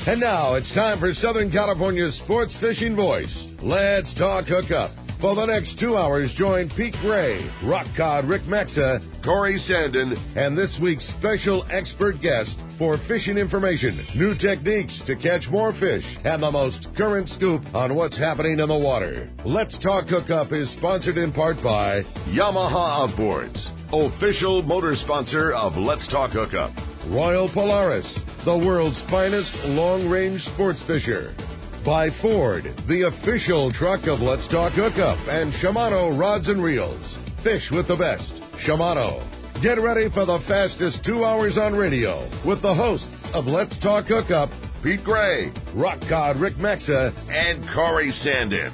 And now it's time for Southern California's sports fishing voice. Let's talk hookup. For the next 2 hours, join Pete Gray, Rock Cod Rick Maxa, Corey Sandin, and this week's special expert guest for fishing information, new techniques to catch more fish, and the most current scoop on what's happening in the water. Let's Talk Hookup is sponsored in part by Yamaha Outboards, official motor sponsor of Let's Talk Hookup. Royal Polaris, the world's finest long-range sports fisher. By Ford, the official truck of Let's Talk Hookup, and Shimano Rods and Reels. Fish with the best. Shimano. Get ready for the fastest 2 hours on radio with the hosts of Let's Talk Hookup, Pete Gray, Rock Cod Rick Maxa, and Corey Sandin.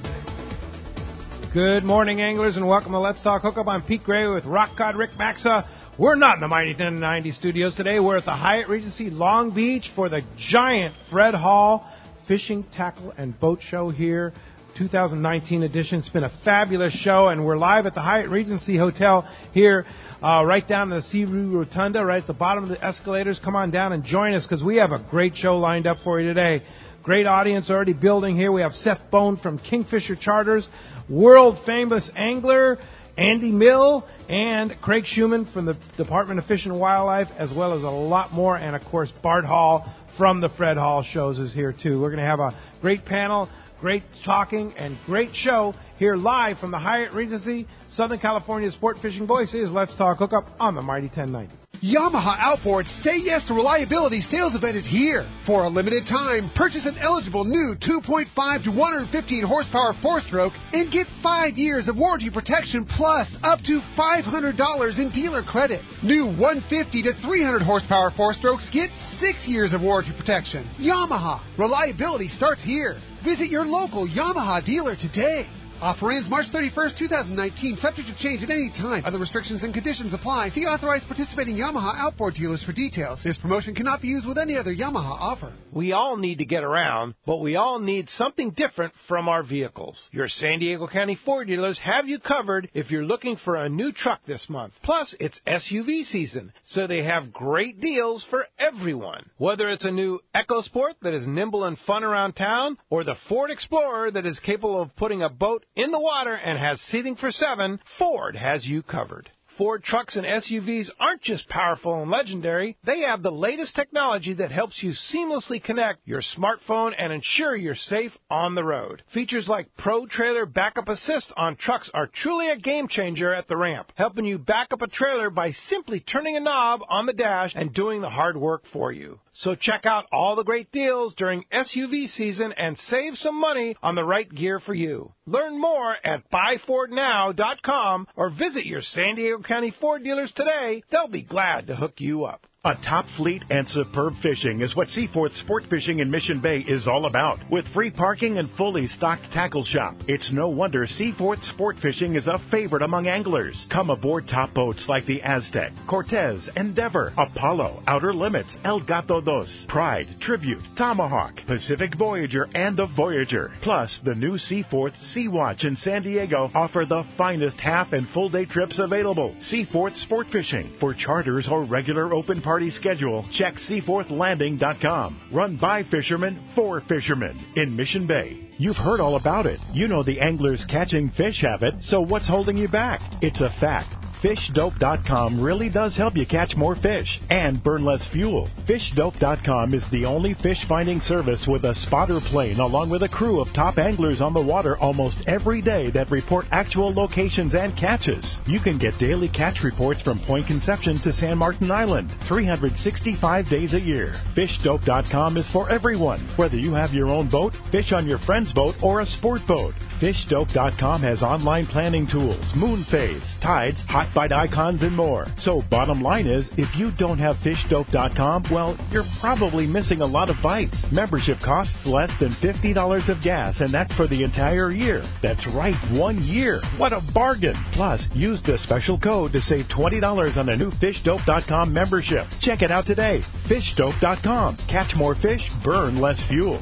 Good morning, anglers, and welcome to Let's Talk Hookup. I'm Pete Gray with Rock Cod Rick Maxa. We're not in the Mighty 1090 studios today. We're at the Hyatt Regency Long Beach for the giant Fred Hall Fishing, Tackle, and Boat Show here, 2019 edition. It's been a fabulous show, and we're live at the Hyatt Regency Hotel here, right down in the Seaview Rotunda, right at the bottom of the escalators. Come on down and join us, because we have a great show lined up for you today. Great audience already building here. We have Seth Bone from Kingfisher Charters, world-famous angler Andy Mill, and Craig Schumann from the Department of Fish and Wildlife, as well as a lot more, and, of course, Bart Hall from the Fred Hall shows is here, too. We're going to have a great panel, great talking, and great show here live from the Hyatt Regency. Southern California's sport fishing voice is Let's Talk Hookup on the Mighty 1090. Yamaha Outboards Say Yes to Reliability sales event is here. For a limited time, purchase an eligible new 2.5 to 115 horsepower four-stroke and get 5 years of warranty protection plus up to $500 in dealer credit. New 150 to 300 horsepower four-strokes get 6 years of warranty protection. Yamaha. Reliability starts here. Visit your local Yamaha dealer today. Offer ends March 31st, 2019, subject to change at any time. Other restrictions and conditions apply. See authorized participating Yamaha outboard dealers for details. This promotion cannot be used with any other Yamaha offer. We all need to get around, but we all need something different from our vehicles. Your San Diego County Ford dealers have you covered if you're looking for a new truck this month. Plus, it's SUV season, so they have great deals for everyone. Whether it's a new EcoSport that is nimble and fun around town, or the Ford Explorer that is capable of putting a boat in the water and has seating for 7, Ford has you covered. Ford trucks and SUVs aren't just powerful and legendary. They have the latest technology that helps you seamlessly connect your smartphone and ensure you're safe on the road. Features like Pro Trailer Backup Assist on trucks are truly a game changer at the ramp, helping you back up a trailer by simply turning a knob on the dash and doing the hard work for you. So check out all the great deals during SUV season and save some money on the right gear for you. Learn more at buyfordnow.com or visit your San Diego County Ford dealers today. They'll be glad to hook you up. A top fleet and superb fishing is what Seaforth Sport Fishing in Mission Bay is all about. With free parking and fully stocked tackle shop, it's no wonder Seaforth Sport Fishing is a favorite among anglers. Come aboard top boats like the Aztec, Cortez, Endeavor, Apollo, Outer Limits, El Gato Dos, Pride, Tribute, Tomahawk, Pacific Voyager, and the Voyager. Plus, the new Seaforth Sea Watch in San Diego offer the finest half and full day trips available. Seaforth Sport Fishing. For charters or regular open party schedule, check seaforthlanding.com. Run by fishermen for fishermen in Mission Bay. You've heard all about it. You know the angler's catching fish habit, so what's holding you back? It's a fact. FishDope.com really does help you catch more fish and burn less fuel. FishDope.com is the only fish finding service with a spotter plane along with a crew of top anglers on the water almost every day that report actual locations and catches. You can get daily catch reports from Point Conception to San Martin Island, 365 days a year. FishDope.com is for everyone, whether you have your own boat, fish on your friend's boat, or a sport boat. FishDope.com has online planning tools, moon phase, tides, hot bite icons, and more. So bottom line is, if you don't have FishDope.com, well, you're probably missing a lot of bites. Membership costs less than $50 of gas, and that's for the entire year. That's right, 1 year. What a bargain. Plus, use the special code to save $20 on a new FishDope.com membership. Check it out today. FishDope.com. Catch more fish, burn less fuel.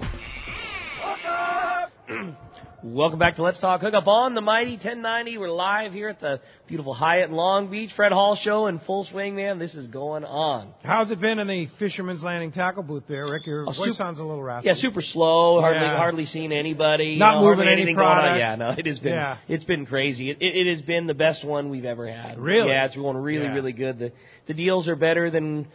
Welcome back to Let's Talk Hookup on the Mighty 1090. We're live here at the beautiful Hyatt in Long Beach. Fred Hall show in full swing, man. This is going on. How's it been in the Fisherman's Landing tackle booth there, Rick? Your voice sounds a little raspy. Yeah, super slow. Hardly seen anybody. Not moving hardly anything any product. going on. Yeah, no, it has been. It's been crazy. It has been the best one we've ever had. Really? Yeah, it's going really good. The deals are better than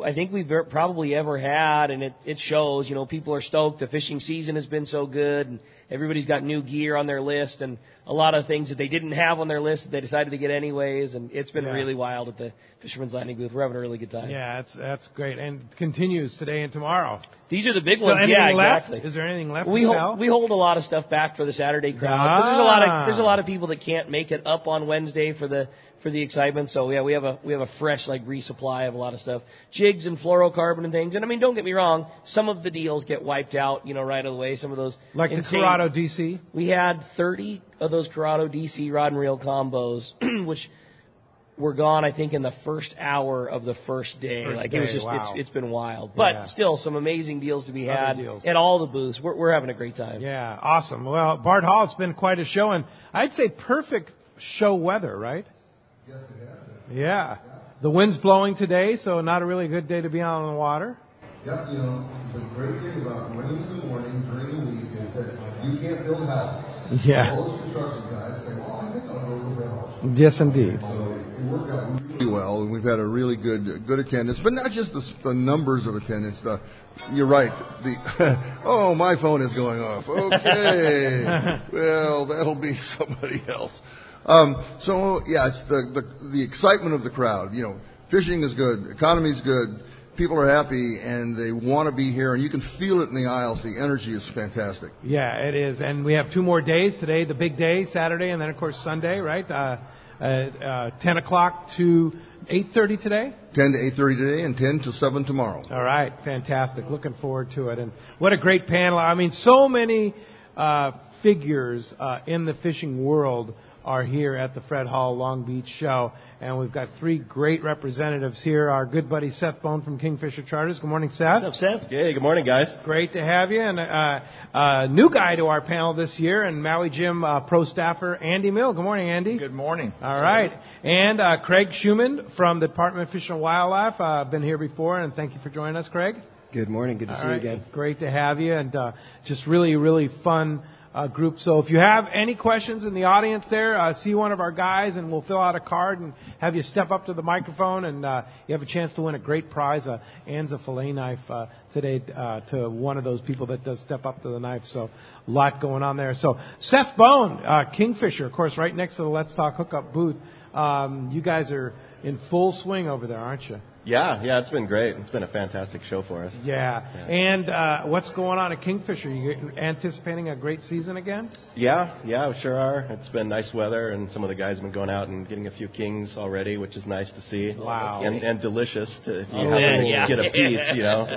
I think we've probably ever had, and it shows. You know, people are stoked. The fishing season has been so good, and everybody's got new gear on their list, and a lot of things that they didn't have on their list that they decided to get anyways, and it's been really wild at the Fisherman's Landing booth. We're having a really good time. Yeah, that's great, and it continues today and tomorrow. These are the big Still ones. Anything Yeah, left? exactly. Is there anything left to sell? We hold a lot of stuff back for the Saturday crowd. 'Cause there's a lot of people that can't make it up on Wednesday for the excitement. So yeah, we have a fresh resupply of a lot of stuff, jigs and fluorocarbon and things. And I mean, don't get me wrong, some of the deals get wiped out, right away. Some of those like the Corrado DC. We had 30 of those Corrado DC rod and reel combos, which were gone, I think, in the first hour of the first day. It was just it's been wild, but still some amazing deals to be had at all the booths. We're having a great time. Yeah, awesome. Well, Bart Hall, it's been quite a show, and I'd say perfect show weather, right? Yes, it has. Yeah. The wind's blowing today, so not a really good day to be out on the water. Yep, the great thing about running in the morning during the week is that you can't build houses. Yeah. All those construction guys say, well, I think I'll go to the house. Yes, indeed. So it worked out really well, and we've had a really good attendance, but not just the numbers of attendance. You're right. Oh, my phone is going off. Okay. Well, that'll be somebody else. It's the excitement of the crowd. Fishing is good, economy's good, people are happy, and they want to be here, and you can feel it in the aisles. The energy is fantastic. Yeah, it is, and we have 2 more days today. The big day, Saturday, and then of course Sunday, right? 10 o'clock to 8:30 today. 10 to 8:30 today, and 10 to 7 tomorrow. All right, fantastic. Looking forward to it, and what a great panel! I mean, so many figures in the fishing world are here at the Fred Hall Long Beach show, and we've got 3 great representatives here. Our good buddy Seth Bone from Kingfisher Charters. Good morning, Seth. What's up, Seth? Hey, good morning, guys. Great to have you. And new guy to our panel this year, and Maui Jim pro staffer Andy Mill. Good morning, Andy. Good morning. All right. And Craig Schumann from the Department of Fish and Wildlife. Been here before, and thank you for joining us, Craig. Good morning. Good to see you again. Great to have you, and just really, really fun group. So if you have any questions in the audience there, see one of our guys, and we'll fill out a card and have you step up to the microphone, and you have a chance to win a great prize, a Anza fillet knife today to one of those people that does step up to the knife. So a lot going on there. So Seth Bone, Kingfisher, of course, right next to the Let's Talk Hookup booth. You guys are in full swing over there, aren't you? Yeah, it's been great. It's been a fantastic show for us. Yeah. And what's going on at Kingfisher? You anticipating a great season again? Yeah, we sure are. It's been nice weather, and some of the guys have been going out and getting a few kings already, which is nice to see. Wow. And delicious if you happen to get a piece,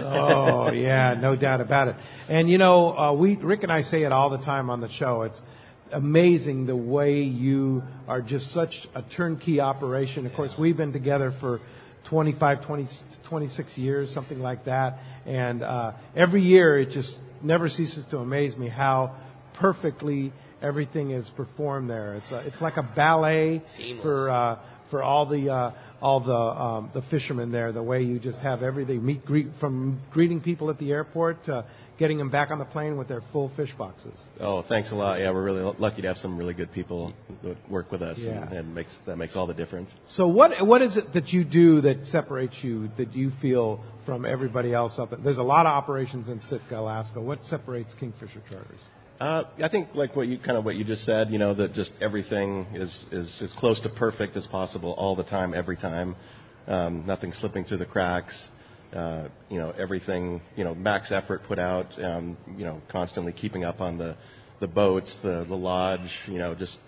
Oh, yeah, no doubt about it. And, Rick and I say it all the time on the show. It's amazing the way you are just such a turnkey operation. Of course, we've been together for 26 years, something like that. And every year it just never ceases to amaze me how perfectly everything is performed there. It's like a ballet for all the fishermen there. The way you just have everything from greeting people at the airport to getting them back on the plane with their full fish boxes. Oh, thanks a lot. Yeah, we're really lucky to have some really good people that work with us, and that makes all the difference. So what is it that you do that separates you, that you feel from everybody else up there? There's a lot of operations in Sitka, Alaska. What separates Kingfisher Charters? I think like what you just said, that just everything is as close to perfect as possible all the time, every time. Nothing slipping through the cracks. Everything, max effort put out, constantly keeping up on the boats, the lodge,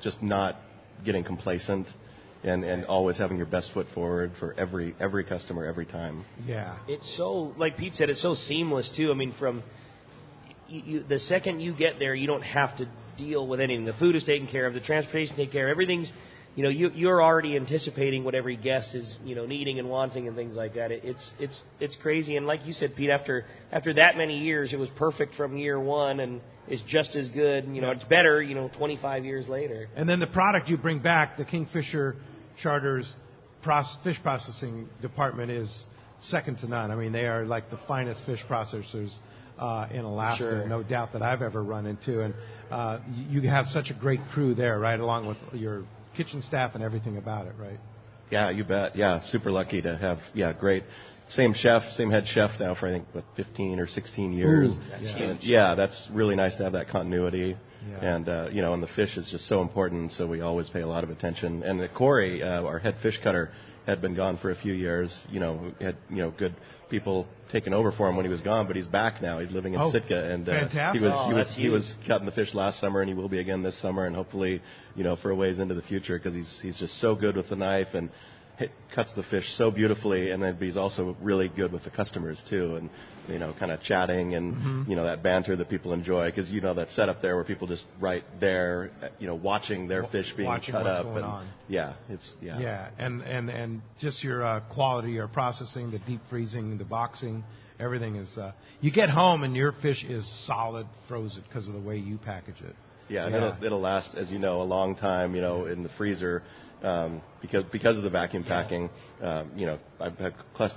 just not getting complacent and always having your best foot forward for every customer every time. Yeah. It's so, like Pete said, it's so seamless too. I mean, from the second you get there, you don't have to deal with anything. The food is taken care of, the transportation taken care of, everything's you're already anticipating what every guest is, needing and wanting and things like that. It's crazy. And like you said, Pete, after that many years, it was perfect from year one, and it's just as good. It's better, 25 years later. And then the product you bring back, the Kingfisher Charters fish processing department, is second to none. I mean, they are like the finest fish processors in Alaska, sure. No doubt that I've ever run into. And you have such a great crew there, right, along with your kitchen staff and everything about it, right? Yeah, you bet. Yeah, super lucky to have, great. Same head chef now for, I think, 15 or 16 years. Ooh, that's huge. Yeah, that's really nice to have that continuity. Yeah. And, and the fish is just so important, so we always pay a lot of attention. And Corey, our head fish cutter, had been gone for a few years. Had, good people taking over for him when he was gone, but he's back now. He's living in Sitka. And fantastic. he was cutting the fish last summer, and he will be again this summer, and hopefully, for a ways into the future, because he's just so good with the knife and cuts the fish so beautifully, and then he's also really good with the customers too, and kind of chatting and that banter that people enjoy, because that setup there where people just right there, watching their fish being cut up, going on. And just your quality, your processing, the deep freezing, the boxing, everything is. You get home and your fish is solid frozen because of the way you package it. Yeah, and it'll last, as a long time, in the freezer. Because of the vacuum packing, I've had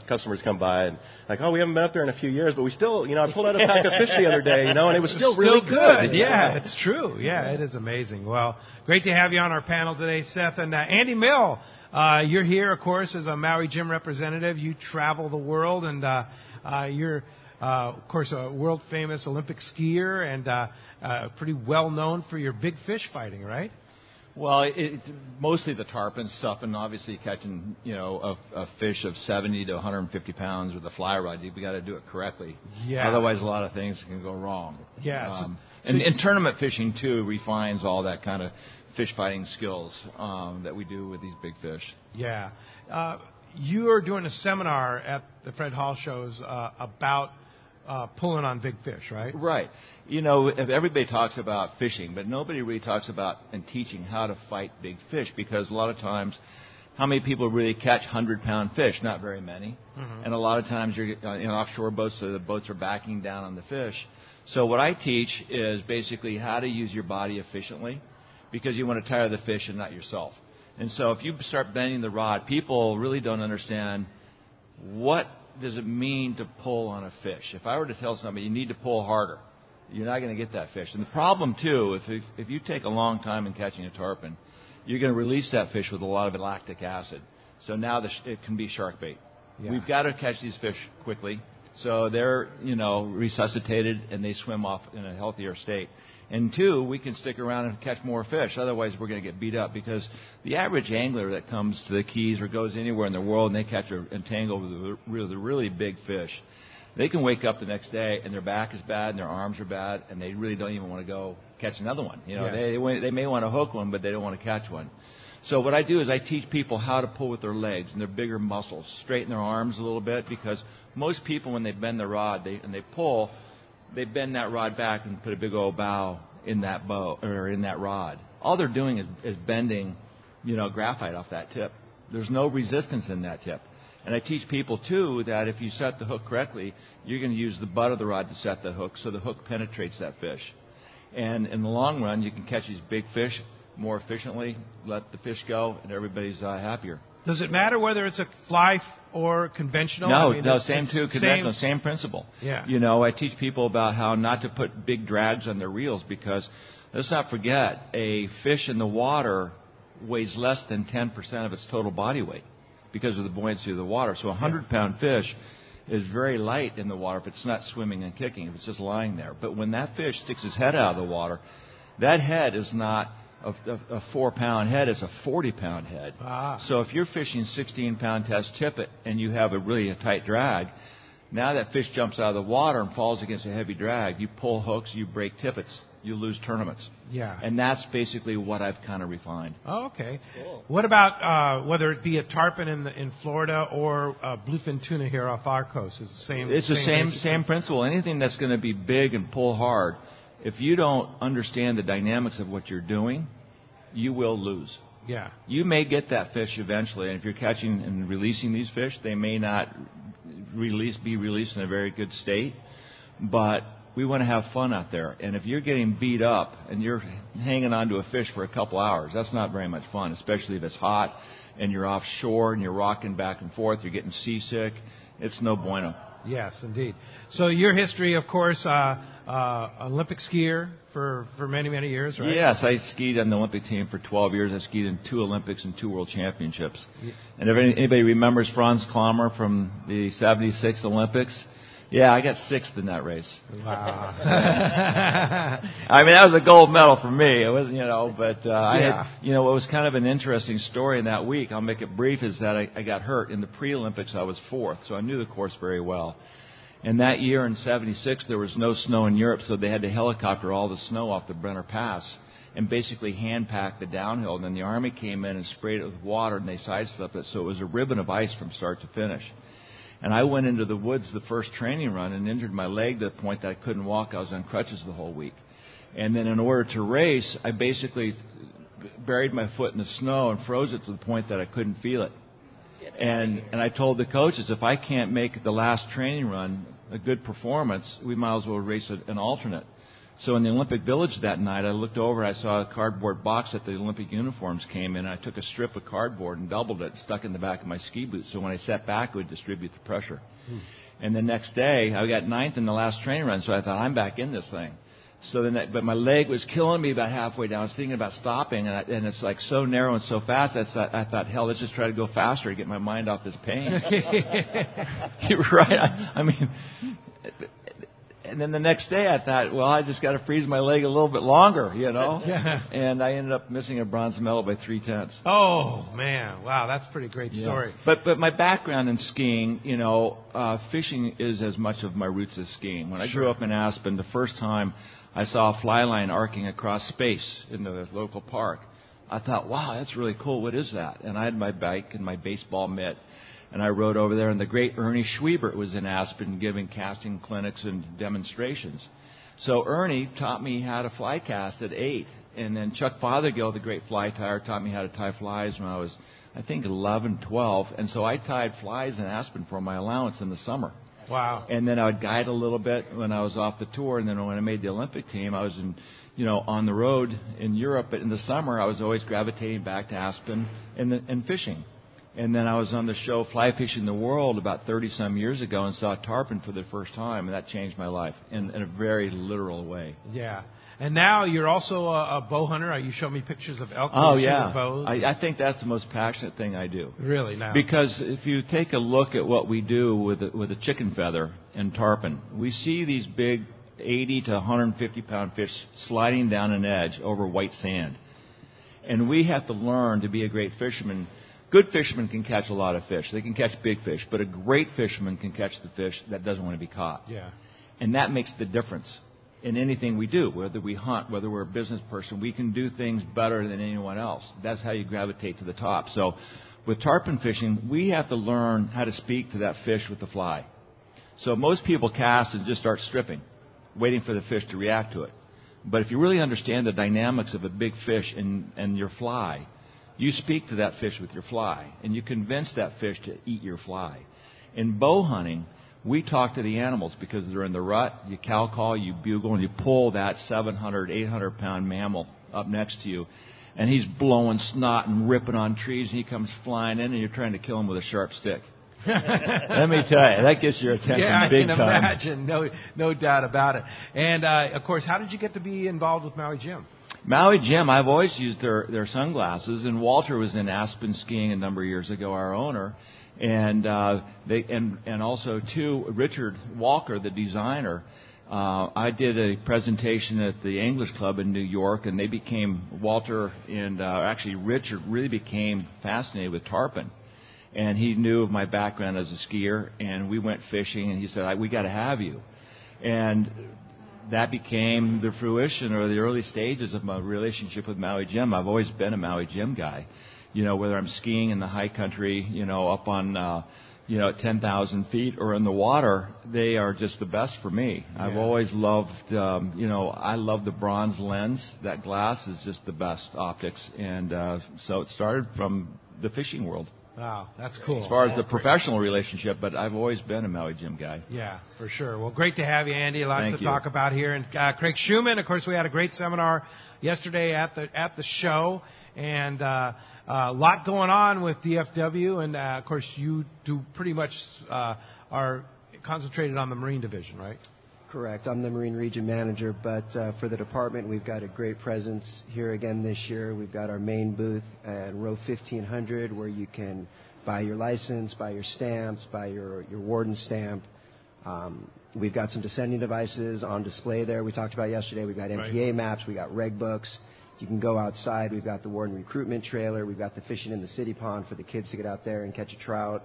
customers come by and like, we haven't been up there in a few years, but we still, I pulled out a pack of fish the other day, and it was still really good. Yeah, it's true. Yeah, it is amazing. Well, great to have you on our panel today, Seth. And Andy Mill, you're here, of course, as a Maui Jim representative. You travel the world, and you're, of course, a world-famous Olympic skier and pretty well-known for your big fish fighting, right? Well, mostly the tarpon stuff, and obviously catching, a fish of 70 to 150 pounds with a fly rod. We got to do it correctly. Yeah. Otherwise, a lot of things can go wrong. Yes. And tournament fishing too refines all that kind of fish fighting skills that we do with these big fish. Yeah. You are doing a seminar at the Fred Hall shows about pulling on big fish, right? Right. Everybody talks about fishing, but nobody really talks about and teaching how to fight big fish, because a lot of times, how many people really catch 100-pound fish? Not very many. Mm-hmm. And a lot of times you're in offshore boats, so the boats are backing down on the fish. So what I teach is basically how to use your body efficiently, because you want to tire the fish and not yourself. And so if you start bending the rod, people really don't understand what does it mean to pull on a fish. If I were to tell somebody you need to pull harder, you're not going to get that fish. And the problem, too, if you take a long time in catching a tarpon, you're going to release that fish with a lot of lactic acid. So now it can be shark bait. Yeah. We've got to catch these fish quickly, so they're resuscitated and they swim off in a healthier state. And two, we can stick around and catch more fish. Otherwise, we're going to get beat up, because the average angler that comes to the Keys or goes anywhere in the world and they catch a tangle with a really big fish, they can wake up the next day and their back is bad and their arms are bad, and they really don't even want to go catch another one. Yes. They may want to hook one, but they don't want to catch one. So what I do is I teach people how to pull with their legs and their bigger muscles, straighten their arms a little bit, because most people, when they bend the rod and they pull, they bend that rod back and put a big old bow in that bow or in that rod. All they're doing is bending, graphite off that tip. There's no resistance in that tip. And I teach people too that if you set the hook correctly, you're going to use the butt of the rod to set the hook, so the hook penetrates that fish. And in the long run, you can catch these big fish more efficiently, let the fish go, and everybody's happier. Does it matter whether it's a fly or conventional? No, conventional, same principle. Yeah. I teach people about how not to put big drags on their reels, because let's not forget, a fish in the water weighs less than 10% of its total body weight because of the buoyancy of the water. So a 100-pound fish is very light in the water if it's not swimming and kicking, if it's just lying there. But when that fish sticks his head out of the water, that head is not a 4-pound head, is a 40-pound head. Ah. So if you're fishing 16-pound test tippet and you have a tight drag, now that fish jumps out of the water and falls against a heavy drag, you pull hooks, you break tippets, you lose tournaments. Yeah. And that's basically what I've kind of refined. Oh, okay. That's cool. What about whether it be a tarpon in Florida or a bluefin tuna here off our coast? Is the same. It's the same principle. Anything that's going to be big and pull hard, if you don't understand the dynamics of what you're doing, you will lose. Yeah. You may get that fish eventually, and if you're catching and releasing these fish, they may not be released in a very good state, but we want to have fun out there. And if you're getting beat up and you're hanging on to a fish for a couple hours, that's not very much fun, especially if it's hot and you're offshore and you're rocking back and forth, you're getting seasick. It's no bueno. Yes, indeed. So your history, of course, Olympic skier for many, many years, right? Yes, I skied on the Olympic team for 12 years. I skied in 2 Olympics and 2 World Championships. Yeah. And if anybody remembers Franz Klammer from the 76 Olympics, yeah, I got 6th in that race. Wow. I mean, that was a gold medal for me. It wasn't, but I had, what was kind of an interesting story in that week, I'll make it brief, is that I got hurt. In the pre-Olympics, I was 4th, so I knew the course very well. And that year in 76, there was no snow in Europe, so they had to helicopter all the snow off the Brenner Pass and basically hand-pack the downhill. And then the Army came in and sprayed it with water, and they sidestepped it, so it was a ribbon of ice from start to finish. And I went into the woods the first training run and injured my leg to the point that I couldn't walk. I was on crutches the whole week. And then in order to race, I basically buried my foot in the snow and froze it to the point that I couldn't feel it. And I told the coaches, if I can't make the last training run a good performance, we might as well race an alternate. So in the Olympic Village that night, I looked over, I saw a cardboard box that the Olympic uniforms came in. I took a strip of cardboard and doubled it, stuck it in the back of my ski boots. So when I sat back, it would distribute the pressure. And the next day, I got 9th in the last training run, so I thought, I'm back in this thing. So then, but my leg was killing me about halfway down. I was thinking about stopping, and it's like so narrow and so fast. I thought, hell, let's just try to go faster to get my mind off this pain. You're right. I mean, and then the next day I thought, well, I just got to freeze my leg a little bit longer, Yeah. And I ended up missing a bronze medal by 3/10. Oh, man. Wow, that's a pretty great story. Yeah. But my background in skiing, fishing is as much of my roots as skiing. When I grew up in Aspen, the first time I saw a fly line arcing across space in the local park, I thought, wow, that's really cool. What is that? And I had my bike and my baseball mitt. And I rode over there, and the great Ernie Schwiebert was in Aspen giving casting clinics and demonstrations. So Ernie taught me how to fly cast at 8. And then Chuck Fothergill, the great fly tyer, taught me how to tie flies when I was, I think, 11, 12. And so I tied flies in Aspen for my allowance in the summer. Wow. And then I would guide a little bit when I was off the tour. And then when I made the Olympic team, I was on the road in Europe. But in the summer, I was always gravitating back to Aspen and fishing. And then I was on the show Fly Fishing the World about 30-some years ago and saw tarpon for the first time, and that changed my life in a very literal way. Yeah. And now you're also a bow hunter. You showed me pictures of elk. Oh, yeah. Bows. I think that's the most passionate thing I do. Really, now? Because if you take a look at what we do with a chicken feather and tarpon, we see these big 80 to 150-pound fish sliding down an edge over white sand. And we have to learn to be a great fisherman. Good fishermen can catch a lot of fish. They can catch big fish. But a great fisherman can catch the fish that doesn't want to be caught. Yeah. And that makes the difference in anything we do, whether we hunt, whether we're a business person. We can do things better than anyone else. That's how you gravitate to the top. So with tarpon fishing, we have to learn how to speak to that fish with the fly. So most people cast and just start stripping, waiting for the fish to react to it. But if you really understand the dynamics of a big fish and your fly, you speak to that fish with your fly, and you convince that fish to eat your fly. In bow hunting, we talk to the animals because they're in the rut. You cow call, you bugle, and you pull that 700, 800-pound mammal up next to you, and he's blowing snot and ripping on trees, and he comes flying in, and you're trying to kill him with a sharp stick. Let me tell you, that gets your attention big time. Yeah, I can imagine. No doubt about it. And, of course, how did you get to be involved with Maui Jim? Maui Jim, I've always used their sunglasses, and Walter was in Aspen skiing a number of years ago, our owner, and also too Richard Walker, the designer. I did a presentation at the English Club in New York, and they became Walter and actually Richard really became fascinated with tarpon, and he knew of my background as a skier, and we went fishing, and he said, "We got to have you," and that became the fruition or the early stages of my relationship with Maui Jim. I've always been a Maui Jim guy, whether I'm skiing in the high country, up on at 10,000 feet or in the water, they are just the best for me. Yeah. I've always loved, I love the bronze lens. That glass is just the best optics. And so it started from the fishing world. Wow, that's cool. As far as the professional relationship, but I've always been a Maui Jim guy. Yeah, for sure. Well, great to have you, Andy. A lot to talk about here. And Craig Schumann, of course, we had a great seminar yesterday at the show, and a lot going on with DFW. And of course, you do pretty much are concentrated on the Marine Division, right? Correct. I'm the Marine Region Manager, but for the department, we've got a great presence here again this year. We've got our main booth at row 1500 where you can buy your license, buy your stamps, buy your warden stamp. We've got some descending devices on display there. We talked about yesterday. We've got MPA maps. We've got reg books. You can go outside. We've got the warden recruitment trailer. We've got the fishing in the city pond for the kids to get out there and catch a trout.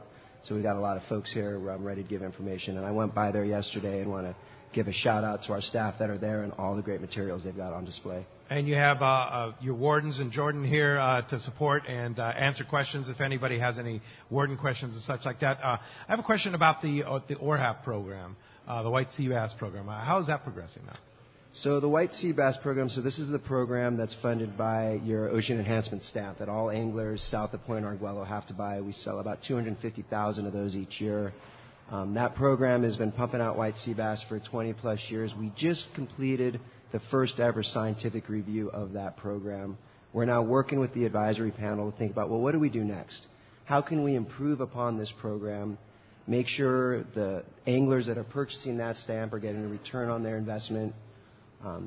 So we've got a lot of folks here where I'm ready to give information. And I went by there yesterday and want to give a shout-out to our staff that are there and all the great materials they've got on display. And you have your wardens and Jordan here to support and answer questions if anybody has any warden questions and such like that. I have a question about the ORHAP program, the White Sea Bass program. How is that progressing now? So the White Sea Bass program, so this is the program that's funded by your ocean enhancement stamp that all anglers south of Point Arguello have to buy. We sell about 250,000 of those each year. That program has been pumping out white sea bass for 20-plus years. We just completed the first ever scientific review of that program. We're now working with the advisory panel to think about, well, what do we do next? How can we improve upon this program, make sure the anglers that are purchasing that stamp are getting a return on their investment?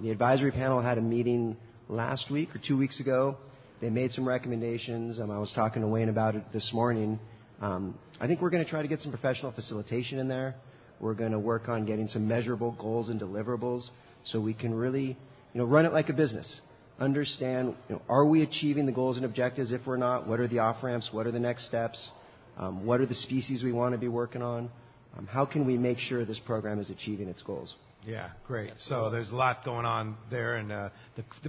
The advisory panel had a meeting last week or 2 weeks ago. They made some recommendations. I was talking to Wayne about it this morning. I think we're going to try to get some professional facilitation in there. We're going to work on getting some measurable goals and deliverables so we can really, run it like a business. Understand, are we achieving the goals and objectives? If we're not, what are the off-ramps? What are the next steps? What are the species we want to be working on? How can we make sure this program is achieving its goals? Yeah, great. So there's a lot going on there, and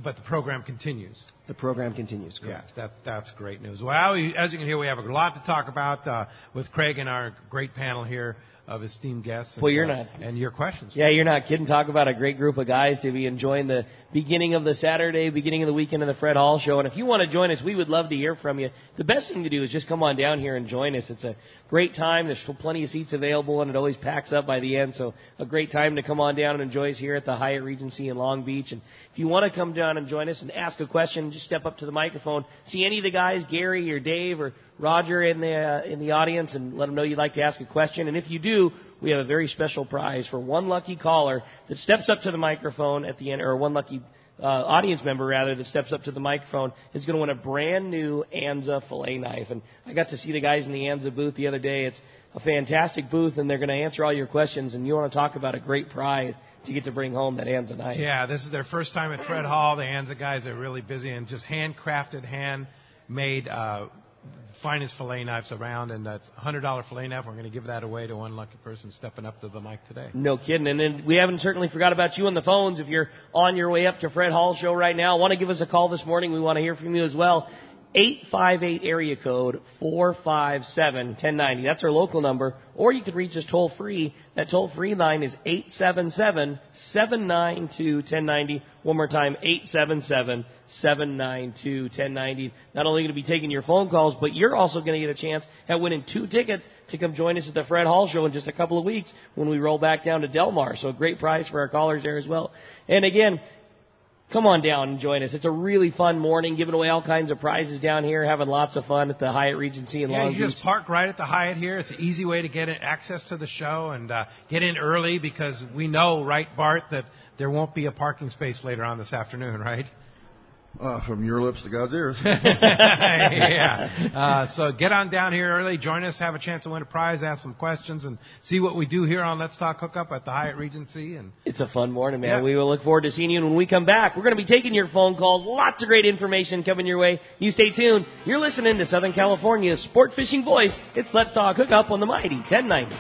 but the program continues. The program continues, correct. Yeah, that's great news. Well, as you can hear, we have a lot to talk about with Craig and our great panel here of esteemed guests. Well, you're not. And your questions. Yeah, you're not kidding. Talk about a great group of guys to be enjoying the beginning of the Saturday, beginning of the weekend of the Fred Hall Show. And if you want to join us, we would love to hear from you. The best thing to do is just come on down here and join us. It's a great time. There's plenty of seats available, and it always packs up by the end. So a great time to come on down and enjoy us here at the Hyatt Regency in Long Beach. And if you want to come down and join us and ask a question, just step up to the microphone. See any of the guys, Gary or Dave or Roger in the audience, and let them know you'd like to ask a question. And if you do, we have a very special prize for one lucky caller that steps up to the microphone at the end, or one lucky audience member, rather, that steps up to the microphone is going to win a brand new Anza fillet knife. And I got to see the guys in the Anza booth the other day. It's a fantastic booth, and they're going to answer all your questions. And you want to talk about a great prize to get to bring home that Anza knife. Yeah, this is their first time at Fred Hall. The Anza guys are really busy and just handcrafted, handmade finest fillet knives around, and that's a $100 fillet knife. We're going to give that away to one lucky person stepping up to the mic today. No kidding. And then we haven't certainly forgot about you on the phones. If you're on your way up to Fred Hall Show right now, want to give us a call this morning, we want to hear from you as well. 858 area code 457-1090. That's our local number. Or you can reach us toll free. That toll free line is 877-792-1090. One more time, 877-792-1090. Not only going to be taking your phone calls, but you're also going to get a chance at winning 2 tickets to come join us at the Fred Hall Show in just a couple of weeks when we roll back down to Del Mar. So a great prize for our callers there as well. And again, come on down and join us. It's a really fun morning, giving away all kinds of prizes down here, having lots of fun at the Hyatt Regency in Long Beach. You just park right at the Hyatt here. It's an easy way to get access to the show and get in early, because we know, right, Bart, that there won't be a parking space later on this afternoon, right? From your lips to God's ears. Yeah. So get on down here early. Join us. Have a chance to win a prize. Ask some questions and see what we do here on Let's Talk Hookup at the Hyatt Regency. And it's a fun morning, man. Yeah. We will look forward to seeing you. And when we come back, we're going to be taking your phone calls. Lots of great information coming your way. You stay tuned. You're listening to Southern California's sport fishing voice. It's Let's Talk Hookup on the mighty 1090.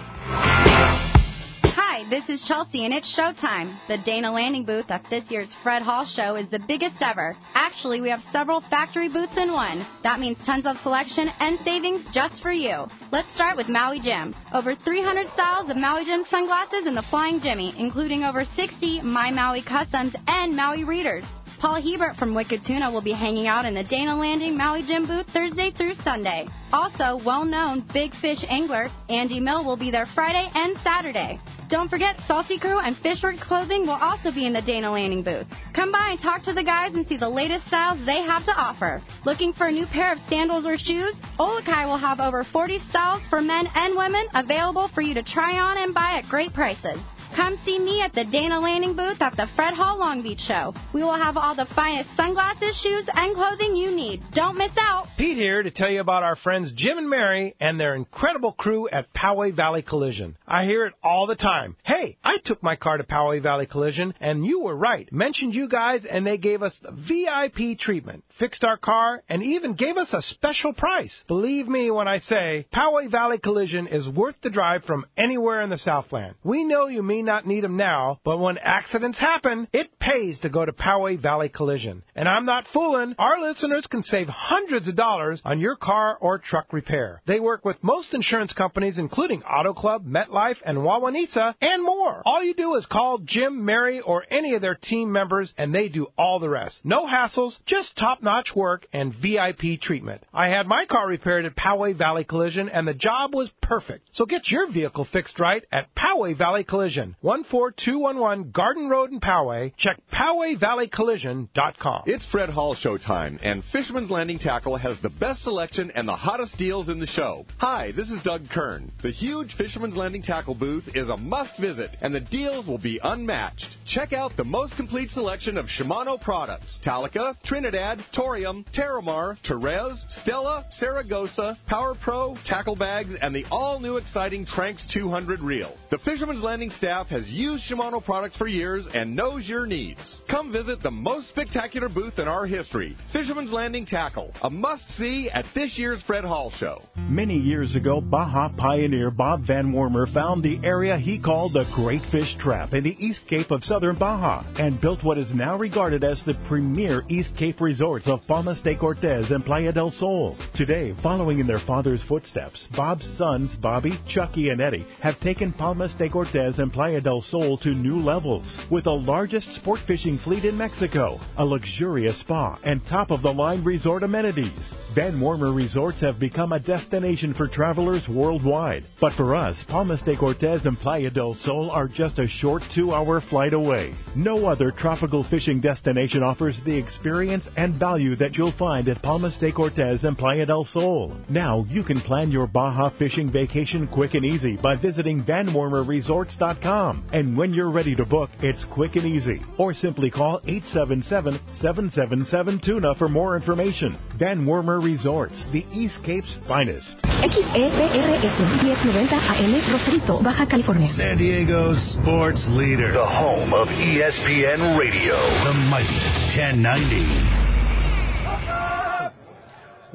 Hi, this is Chelsea, and it's showtime. The Dana Landing booth at this year's Fred Hall show is the biggest ever. Actually, we have several factory booths in one. That means tons of selection and savings just for you. Let's start with Maui Jim. Over 300 styles of Maui Jim sunglasses in the Flying Jimmy, including over 60 My Maui Customs and Maui Readers. Paul Hebert from Wicked Tuna will be hanging out in the Dana Landing Maui Jim booth Thursday through Sunday. Also, well-known big fish angler Andy Mill will be there Friday and Saturday. Don't forget, Salty Crew and Fishworks Clothing will also be in the Dana Landing booth. Come by and talk to the guys and see the latest styles they have to offer. Looking for a new pair of sandals or shoes? Olukai will have over 40 styles for men and women available for you to try on and buy at great prices. Come see me at the Dana Landing booth at the Fred Hall Long Beach show. We will have all the finest sunglasses, shoes, and clothing you need. Don't miss out. Pete here to tell you about our friends Jim and Mary and their incredible crew at Poway Valley Collision. I hear it all the time. Hey, I took my car to Poway Valley Collision, and you were right. Mentioned you guys, and they gave us the VIP treatment, fixed our car, and even gave us a special price. Believe me when I say Poway Valley Collision is worth the drive from anywhere in the Southland. We know you may not need them now, but when accidents happen, it pays to go to Poway Valley Collision. And I'm not fooling. Our listeners can save hundreds of dollars on your car or truck repair. They work with most insurance companies, including Auto Club, MetLife, and Wawanesa, and more. All you do is call Jim, Mary, or any of their team members, and they do all the rest. No hassles, just top-notch work and VIP treatment. I had my car repaired at Poway Valley Collision, and the job was perfect. So get your vehicle fixed right at Poway Valley Collision. 14211 Garden Road in Poway. Check PowayValleyCollision.com. It's Fred Hall showtime, and Fisherman's Landing Tackle has the best selection and the hottest deals in the show. Hi, this is Doug Kern. The huge Fisherman's Landing Tackle booth is a must-visit, and the deals will be unmatched. Check out the most complete selection of Shimano products: Talica, Trinidad, Torium, Terramar, Therese, Stella, Saragossa, Power Pro, tackle bags, and the all-new exciting Tranx 200 reel. The Fisherman's Landing staff has used Shimano products for years and knows your needs. Come visit the most spectacular booth in our history, Fisherman's Landing Tackle, a must-see at this year's Fred Hall show. Many years ago, Baja pioneer Bob Van Wormer found the area he called the Great Fish Trap in the East Cape of southern Baja and built what is now regarded as the premier East Cape resorts of Palmas de Cortez and Playa del Sol. Today, following in their father's footsteps, Bob's sons, Bobby, Chucky, and Eddie, have taken Palmas de Cortez and Playa del Sol to new levels with the largest sport fishing fleet in Mexico, a luxurious spa, and top-of-the-line resort amenities. Van Wormer Resorts have become a destination for travelers worldwide. But for us, Palmas de Cortez and Playa del Sol are just a short 2-hour flight away. No other tropical fishing destination offers the experience and value that you'll find at Palmas de Cortez and Playa del Sol. Now you can plan your Baja fishing vacation quick and easy by visiting VanWormerResorts.com. And when you're ready to book, it's quick and easy. Or simply call 877-777-TUNA for more information. Van Wormer Resorts, the East Cape's finest. XEPRS 1090 AM, Rosarito, Baja California. San Diego's sports leader. The home of ESPN Radio. The mighty 1090.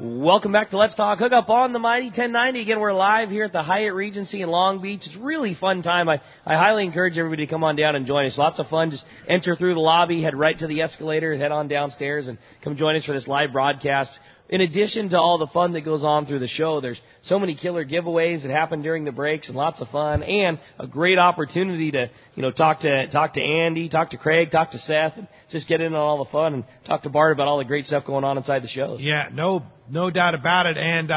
Welcome back to Let's Talk Hookup on the Mighty 1090. Again, we're live here at the Hyatt Regency in Long Beach. It's a really fun time. I highly encourage everybody to come on down and join us. Lots of fun. Just enter through the lobby, head right to the escalator, head on downstairs, and come join us for this live broadcast. In addition to all the fun that goes on through the show, there's so many killer giveaways that happen during the breaks and lots of fun and a great opportunity to, talk to Andy, talk to Craig, talk to Seth, and just get in on all the fun and talk to Bart about all the great stuff going on inside the shows. Yeah, no doubt about it. And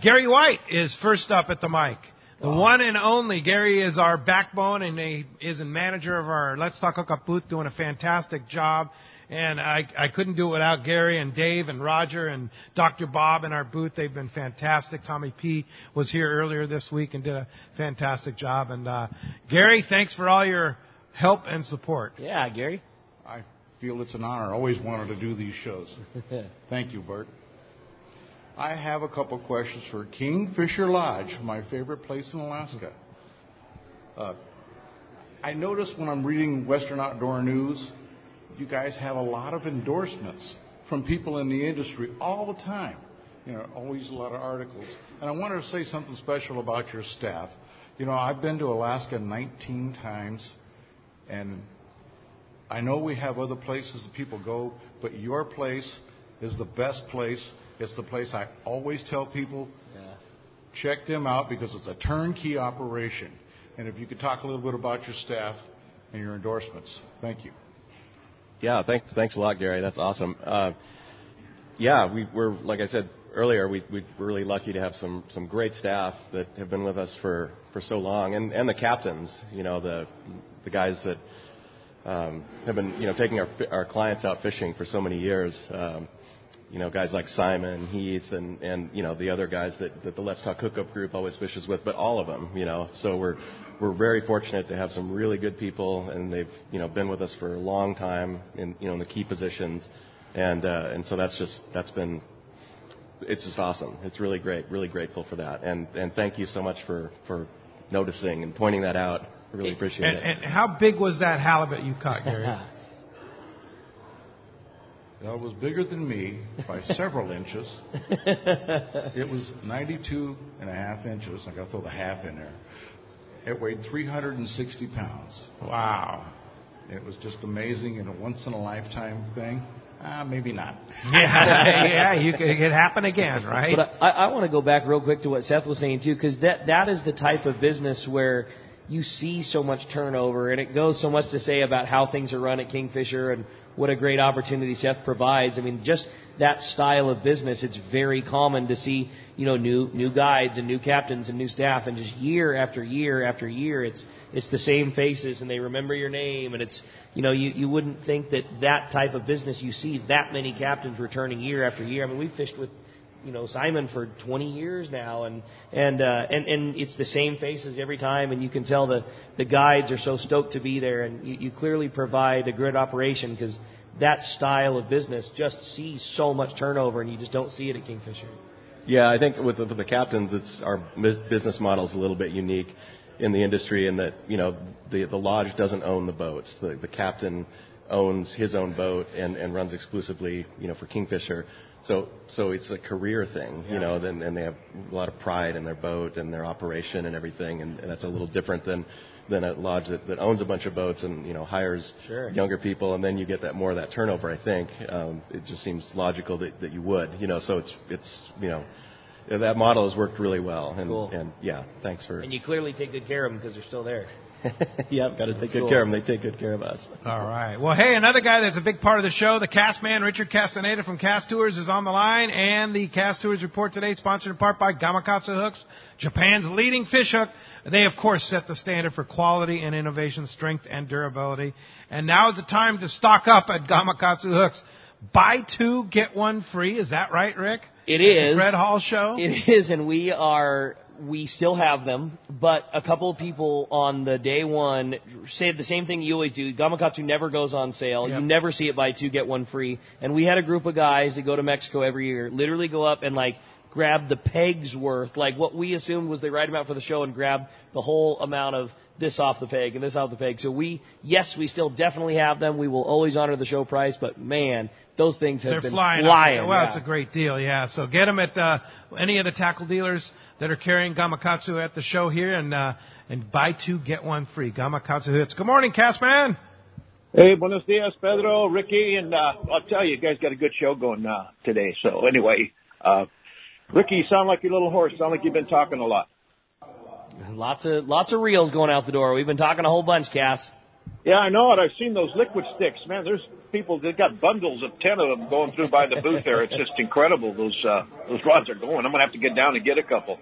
Gary White is first up at the mic. The one and only. Gary is our backbone, and he is a manager of our Let's Talk Hookup booth, doing a fantastic job. And I couldn't do it without Gary and Dave and Roger and Dr. Bob in our booth. They've been fantastic. Tommy P. was here earlier this week and did a fantastic job. And Gary, thanks for all your help and support. Yeah, Gary. I feel it's an honor. I always wanted to do these shows. Thank you, Bart. I have a couple questions for Kingfisher Lodge, my favorite place in Alaska. I notice when I'm reading Western Outdoor News, you guys have a lot of endorsements from people in the industry all the time. Always a lot of articles. And I wanted to say something special about your staff. You know, I've been to Alaska 19 times, and I know we have other places that people go, but your place is the best place. It's the place I always tell people, check them out because it's a turnkey operation. And if you could talk a little bit about your staff and your endorsements. Thank you. Yeah, thanks a lot, Gary. That's awesome. We're like I said earlier, we're really lucky to have some great staff that have been with us for so long, and the captains, you know, the guys that have been, you know, taking our clients out fishing for so many years. You know, guys like Simon, Heath, and you know, the other guys that the Let's Talk Hookup group always fishes with, but all of them, you know. So we're very fortunate to have some really good people, and they've, you know, been with us for a long time in, you know, in the key positions, and so it's just awesome. It's really great, really grateful for that, and thank you so much for noticing and pointing that out. I really appreciate it. And how big was that halibut you caught, Gary? Well, it was bigger than me by several inches. It was 92 and a half inches. I got to throw the half in there. It weighed 360 pounds. Wow. It was just amazing and a once-in-a-lifetime thing. Maybe not. It could happen again, right? But I want to go back real quick to what Seth was saying, too, because that is the type of business where you see so much turnover, and it goes so much to say about how things are run at Kingfisher and what a great opportunity Seth provides. I mean, just that style of business, it's very common to see, you know, new guides and new captains and new staff, and just year after year after year, it's the same faces, and they remember your name, and it's, you know, you wouldn't think that type of business, you see that many captains returning year after year. I mean, we've fished with, you know, Simon for 20 years now, and it's the same faces every time, and you can tell the guides are so stoked to be there, and you clearly provide a good operation because that style of business just sees so much turnover, and you just don't see it at Kingfisher. Yeah, I think with the captains, it's our business model is a little bit unique in the industry in that, you know, the lodge doesn't own the boats. The captain owns his own boat and runs exclusively, you know, for Kingfisher. So it's a career thing, you know, and they have a lot of pride in their boat and their operation and everything, and that's a little different than a lodge that owns a bunch of boats and, you know, hires younger people, and then you get more of that turnover, I think. It just seems logical that you would, you know, so it's you know, that model has worked really well. And, cool. And yeah, thanks for... And you clearly take good care of them because they're still there. Yeah, got to take good care of them. They take good care of us. All right. Well, hey, another guy that's a big part of the show, the cast man, Richard Castaneda from Cast Tours, is on the line. And the Cast Tours report today, sponsored in part by Gamakatsu Hooks, Japan's leading fish hook. They, of course, set the standard for quality and innovation, strength and durability. And now is the time to stock up at Gamakatsu Hooks. Buy two, get one free. Is that right, Rick? It is. Fred Hall show? It is, and we still have them, but a couple of people on the day one said the same thing you always do. Gamakatsu never goes on sale. Yep. You never see it buy two, get one free. And we had a group of guys that go to Mexico every year, literally go up and, like, grab the pegs worth, like what we assumed was the right amount for the show, and grab the whole amount of this off the peg and this off the peg. So we still definitely have them. We will always honor the show price, but man, those things have been flying. Well, it's a great deal, yeah. So get them at any of the tackle dealers that are carrying Gamakatsu at the show here, and buy two, get one free. Gamakatsu Hits. Good morning, Castman. Hey, buenos dias, Pedro, Ricky, and I'll tell you guys got a good show going today. So anyway, Ricky, you sound like your little horse. Sound like you've been talking a lot. Lots of reels going out the door. We've been talking a whole bunch, Cass. Yeah, I know it. I've seen those liquid sticks. Man, there's people that got bundles of 10 of them going through by the booth there. It's just incredible. Those rods are going. I'm going to have to get down and get a couple.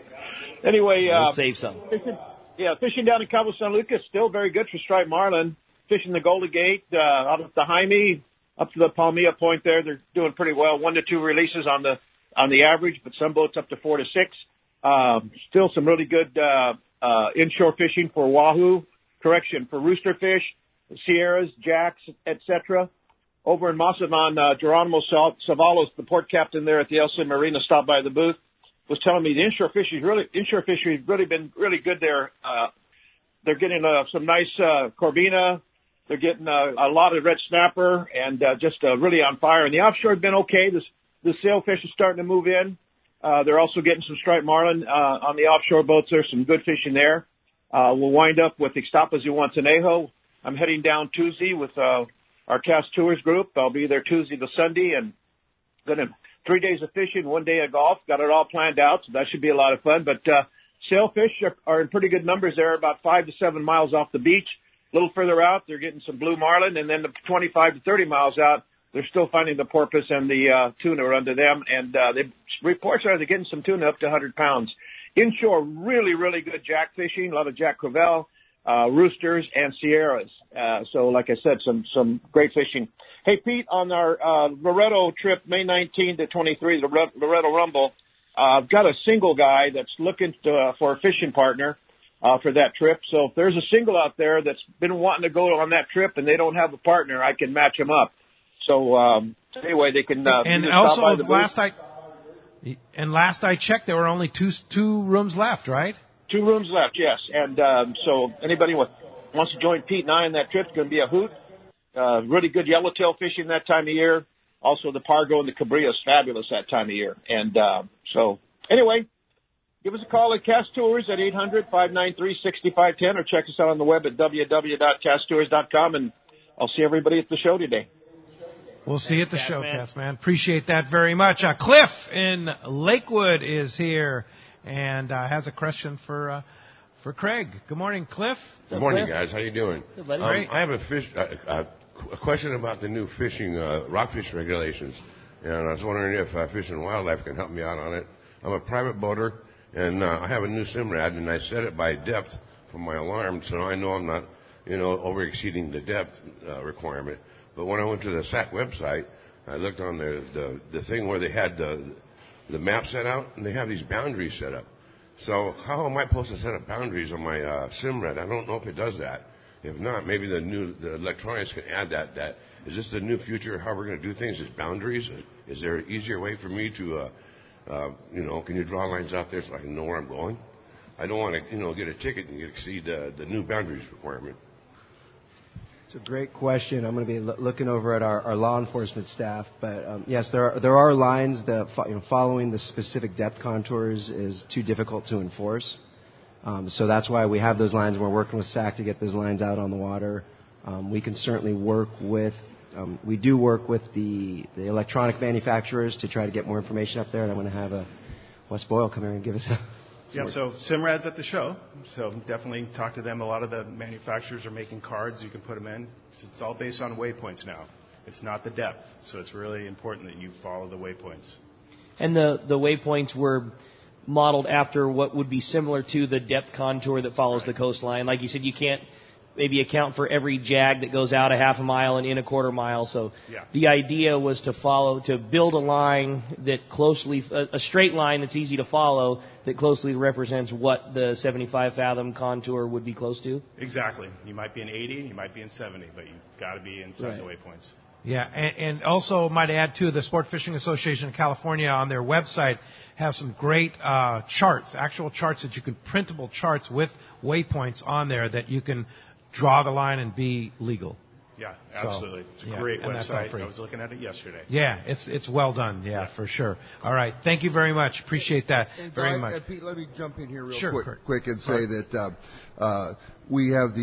Anyway. We'll save some. Fishing down in Cabo San Lucas, still very good for striped marlin. Fishing the Golden Gate, out at the Jaime, up to the Palmilla Point there, they're doing pretty well. 1 to 2 releases on the average, but some boats up to 4 to 6. Still some really good inshore fishing for wahoo, for roosterfish, sierras, jacks, etc. Over in Mazatlan, Geronimo Savalos, the port captain there at the El Cid Marina, stopped by the booth, was telling me the inshore fishery has really been really good there. They're getting some nice corvina. They're getting a lot of red snapper and just really on fire. And the offshore has been okay. The sailfish is starting to move in. They're also getting some striped marlin on the offshore boats. There's some good fishing there. We'll wind up with Ixtapas y Guantanejo. I'm heading down Tuesday with our Cast Tours group. I'll be there Tuesday to Sunday, and going to 3 days of fishing, 1 day of golf. Got it all planned out, so that should be a lot of fun. But sailfish are in pretty good numbers there, about 5 to 7 miles off the beach. A little further out, they're getting some blue marlin, and then the 25 to 30 miles out, they're still finding the porpoise and the tuna are under them. And reports are they're getting some tuna up to 100 pounds. Inshore, really, really good jack fishing, a lot of jack crevalle, roosters, and sierras. So, like I said, some great fishing. Hey, Pete, on our Loretto trip, May 19 to 23, the Loretto Rumble, I've got a single guy that's looking for a fishing partner for that trip. So if there's a single out there that's been wanting to go on that trip and they don't have a partner, I can match them up. So anyway, they can. And also, last I checked, there were only two rooms left, right? 2 rooms left, yes. And so anybody wants to join Pete and I on that trip, it's going to be a hoot. Really good yellowtail fishing that time of year. Also, the Pargo and the Cabrillo is fabulous that time of year. And so anyway, give us a call at Cast Tours at 800-593-6510 or check us out on the web at www.casttours.com, and I'll see everybody at the show today. We'll see you at the show, Cass, man. Appreciate that very much. Cliff in Lakewood is here and has a question for Craig. Good morning, Cliff. Good morning, guys. How you doing? Good, buddy. I have a question about the new fishing, rock fish regulations, and I was wondering if Fish and Wildlife can help me out on it. I'm a private boater, and I have a new Simrad, and I set it by depth for my alarm, so I know I'm not, over exceeding the depth requirement. But when I went to the SAC website, I looked on the thing where they had the map set out, and they have these boundaries set up. So how am I supposed to set up boundaries on my Simrad? I don't know if it does that. If not, maybe the electronics can add that. Is this the new future, how we're going to do things, is boundaries? Is there an easier way for me to, can you draw lines out there so I can know where I'm going? I don't want to, get a ticket and exceed the new boundaries requirement. It's a great question. I'm going to be looking over at our law enforcement staff. But, yes, there are lines that following the specific depth contours is too difficult to enforce. So that's why we have those lines. We're working with SAC to get those lines out on the water. We can certainly work with we do work with the electronic manufacturers to try to get more information up there. And I'm going to have Wes Boyle come here and give us so Simrad's at the show, so definitely talk to them. A lot of the manufacturers are making cards you can put them in. It's all based on waypoints now. It's not the depth, so it's really important that you follow the waypoints. And the waypoints were modeled after what would be similar to the depth contour that follows the coastline. Like you said, you can't maybe account for every jag that goes out a half a mile and in a quarter mile. So the idea was to build a line that a straight line that's easy to follow, that closely represents what the 75 fathom contour would be close to. Exactly. You might be in 80, you might be in 70, but you've got to be inside the waypoints. Yeah, and also might add too, the Sport Fishing Association of California on their website has some great charts, actual charts that you can, printable charts with waypoints on there that you can draw the line and be legal. Yeah, absolutely. It's a great website. I was looking at it yesterday. Yeah, it's well done. Yeah, for sure. All right. Thank you very much. Appreciate that very much. Pete, let me jump in here real sure, quick and say that we have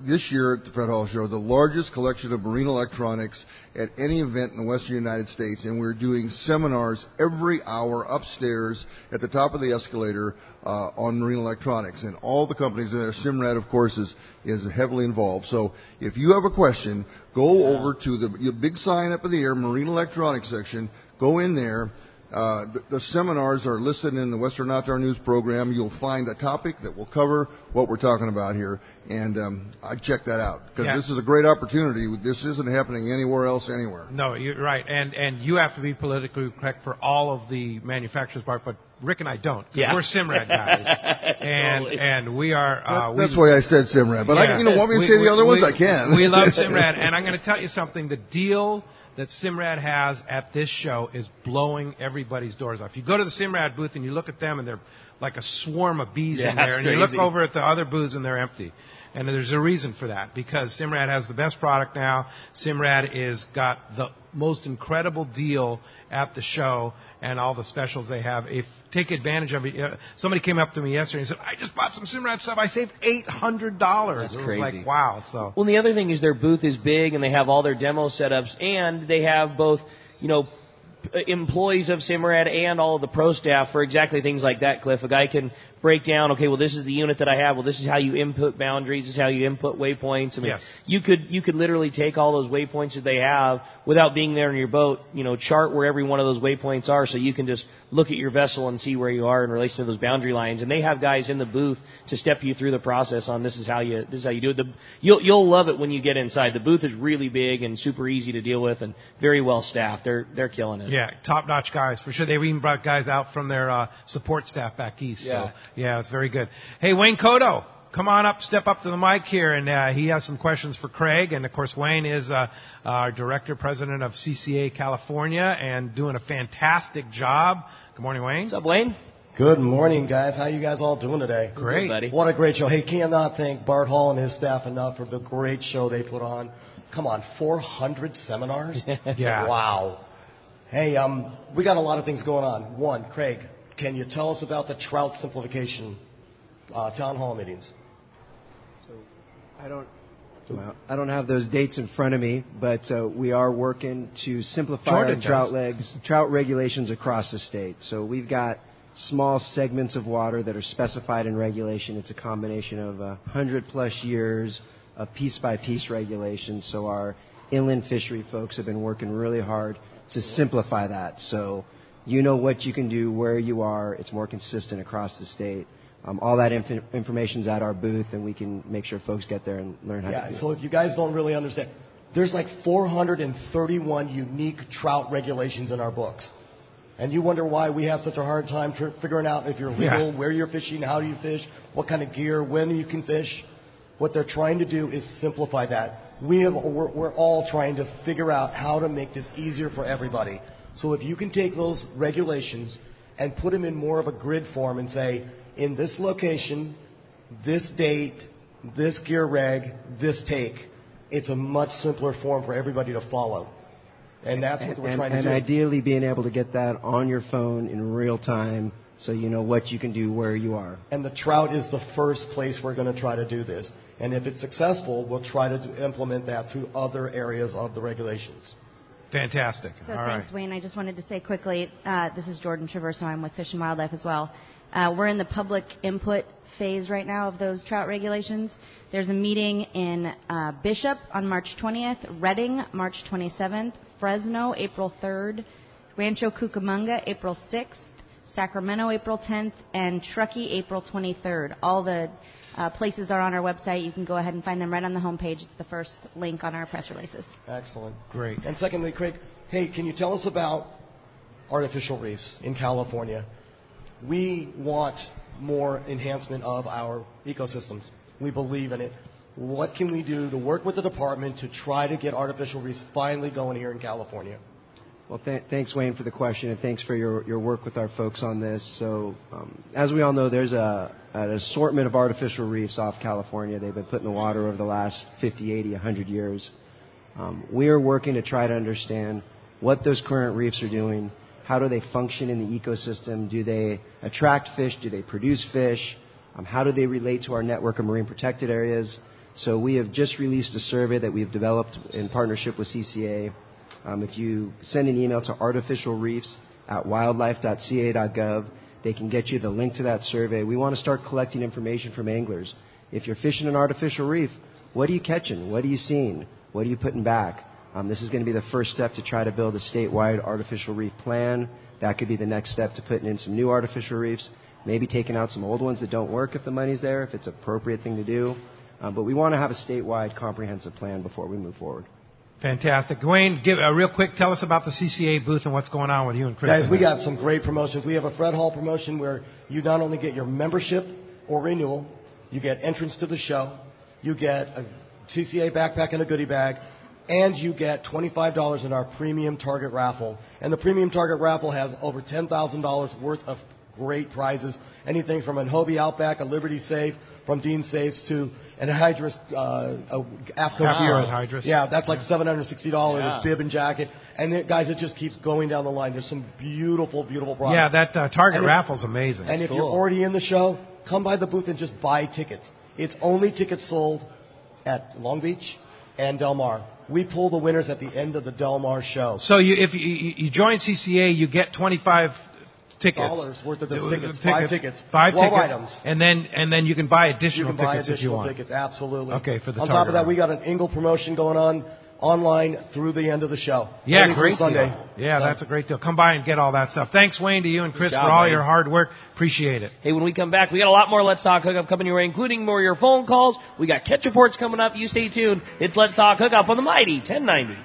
this year at the Fred Hall Show, the largest collection of marine electronics at any event in the Western United States, and we're doing seminars every hour upstairs at the top of the escalator on marine electronics. And all the companies in there, Simrad, of course, is heavily involved. So if you have a question, go over to the big sign up in the air, Marine Electronics section. Go in there. The seminars are listed in the Western Outdoor News program. You'll find a topic that will cover what we're talking about here, and I check that out because this is a great opportunity. This isn't happening anywhere else, anywhere. No, you're right, and you have to be politically correct for all of the manufacturers, Bart, but Rick and I don't. We're Simrad guys, and we are. That's why I said Simrad, but want me to say the other ones? I can. We love Simrad, and I'm going to tell you something. The deal that Simrad has at this show is blowing everybody's doors off. You go to the Simrad booth and you look at them and they're like a swarm of bees in there, and you look over at the other booths and they're empty. And there's a reason for that, because Simrad has the best product now. Simrad is got the most incredible deal at the show and all the specials they have. If take advantage of it. Somebody came up to me yesterday and said, I just bought some Simrad stuff. I saved $800. That's it was crazy. like, wow. So. Well, and the other thing is their booth is big, and they have all their demo setups, and they have both, employees of Simrad and all of the pro staff for exactly things like that, Cliff. A guy can break down, okay, well, this is the unit that I have. Well, this is how you input boundaries. This is how you input waypoints. I mean, yes. you could literally take all those waypoints that they have without being there in your boat, chart where every one of those waypoints are, so you can just look at your vessel and see where you are in relation to those boundary lines. And they have guys in the booth to step you through the process on this is how you do it. You'll love it when you get inside. The booth is really big and super easy to deal with and very well staffed. They're killing it. Yeah, top-notch guys, for sure. They even brought guys out from their support staff back east. Yeah. So, yeah, it's very good. Hey, Wayne Cotto, come on up, step up to the mic here, and he has some questions for Craig. And, of course, Wayne is our Director, President of CCA California, and doing a fantastic job. Good morning, Wayne. What's up, Wayne? Good morning, guys. How you guys all doing today? Great. Good, buddy. What a great show. Hey, cannot thank Bart Hall and his staff enough for the great show they put on. Come on, 400 seminars? Yeah. Wow. Hey, we got a lot of things going on. One, Craig, can you tell us about the trout simplification town hall meetings? So I don't have those dates in front of me, but we are working to simplify our trout regulations across the state. So we've got small segments of water that are specified in regulation. It's a combination of 100+ years of piece-by-piece regulations. So our inland fishery folks have been working really hard to simplify that. So you know what you can do where you are. It's more consistent across the state. All that information's at our booth, and we can make sure folks get there and learn how to do it. So if you guys don't really understand, there's like 431 unique trout regulations in our books. And you wonder why we have such a hard time figuring out if you're legal, where you're fishing, how do you fish, what kind of gear, when you can fish. What they're trying to do is simplify that. We're all trying to figure out how to make this easier for everybody. So if you can take those regulations and put them in more of a grid form and say, in this location, this date, this gear reg, this take, it's a much simpler form for everybody to follow. And that's what we're trying to do. And ideally being able to get that on your phone in real time so you know what you can do where you are. And the trout is the first place we're going to try to do this. And if it's successful, we'll try to implement that through other areas of the regulations. Fantastic. So All thanks, right. Wayne. I just wanted to say quickly, this is Jordan Traverso. I'm with Fish and Wildlife as well. We're in the public input phase right now of those trout regulations. There's a meeting in Bishop on March 20th, Redding March 27th, Fresno April 3rd, Rancho Cucamonga April 6th, Sacramento April 10th, and Truckee April 23rd. All the places are on our website. You can go ahead and find them right on the homepage. It's the first link on our press releases. Excellent. Great. And secondly, Craig, hey, can you tell us about artificial reefs in California? We want more enhancement of our ecosystems. We believe in it. What can we do to work with the department to try to get artificial reefs finally going here in California? Well, thanks, Wayne, for the question, and thanks for your work with our folks on this. So, as we all know, there's an assortment of artificial reefs off California. They've been put in the water over the last 50, 80, 100 years. We are working to try to understand what those current reefs are doing. How do they function in the ecosystem? Do they attract fish? Do they produce fish? How do they relate to our network of marine protected areas? So we have just released a survey that we've developed in partnership with CCA. If you send an email to artificialreefs@wildlife.ca.gov, they can get you the link to that survey. We want to start collecting information from anglers. If you're fishing an artificial reef, what are you catching? What are you seeing? What are you putting back? This is going to be the first step to try to build a statewide artificial reef plan. That could be the next step to putting in some new artificial reefs, maybe taking out some old ones that don't work if the money's there, if it's an appropriate thing to do. But we want to have a statewide comprehensive plan before we move forward. Fantastic. Wayne, real quick, tell us about the CCA booth and what's going on with you and Chris. Guys, we got some great promotions. We have a Fred Hall promotion where you not only get your membership or renewal, you get entrance to the show, you get a CCA backpack and a goodie bag, and you get $25 in our Premium Target Raffle. And the Premium Target Raffle has over $10,000 worth of great prizes, anything from a Hobie Outback, a Liberty Safe, from Dean Safes to an Hydrus AFCO Caviar gear. at Hydrus. Yeah, that's like $760 with bib and jacket. And then, guys, it just keeps going down the line. There's some beautiful, beautiful products. Yeah, that Target raffle's amazing. And It's if you're already in the show, come by the booth and just buy tickets. It's only tickets sold at Long Beach and Del Mar. We pull the winners at the end of the Del Mar show. So if you join CCA, you get 25 tickets. Dollars worth of those tickets. 5 tickets. 5 12 tickets. items. And then you can buy additional You can buy tickets if you additional want. tickets, absolutely. Okay, for the On Target top of that, raffle. we got an Ingle promotion going on online through the end of the show. Yeah, Only through great Sunday. deal. Yeah, that's a great deal. Come by and get all that stuff. Thanks, Wayne, to you and Chris Good job, for all Wayne. your hard work. Appreciate it. Hey, when we come back, we got a lot more Let's Talk Hookup coming your way, including more of your phone calls. We got catch reports coming up. You stay tuned. It's Let's Talk Hookup on the Mighty 1090.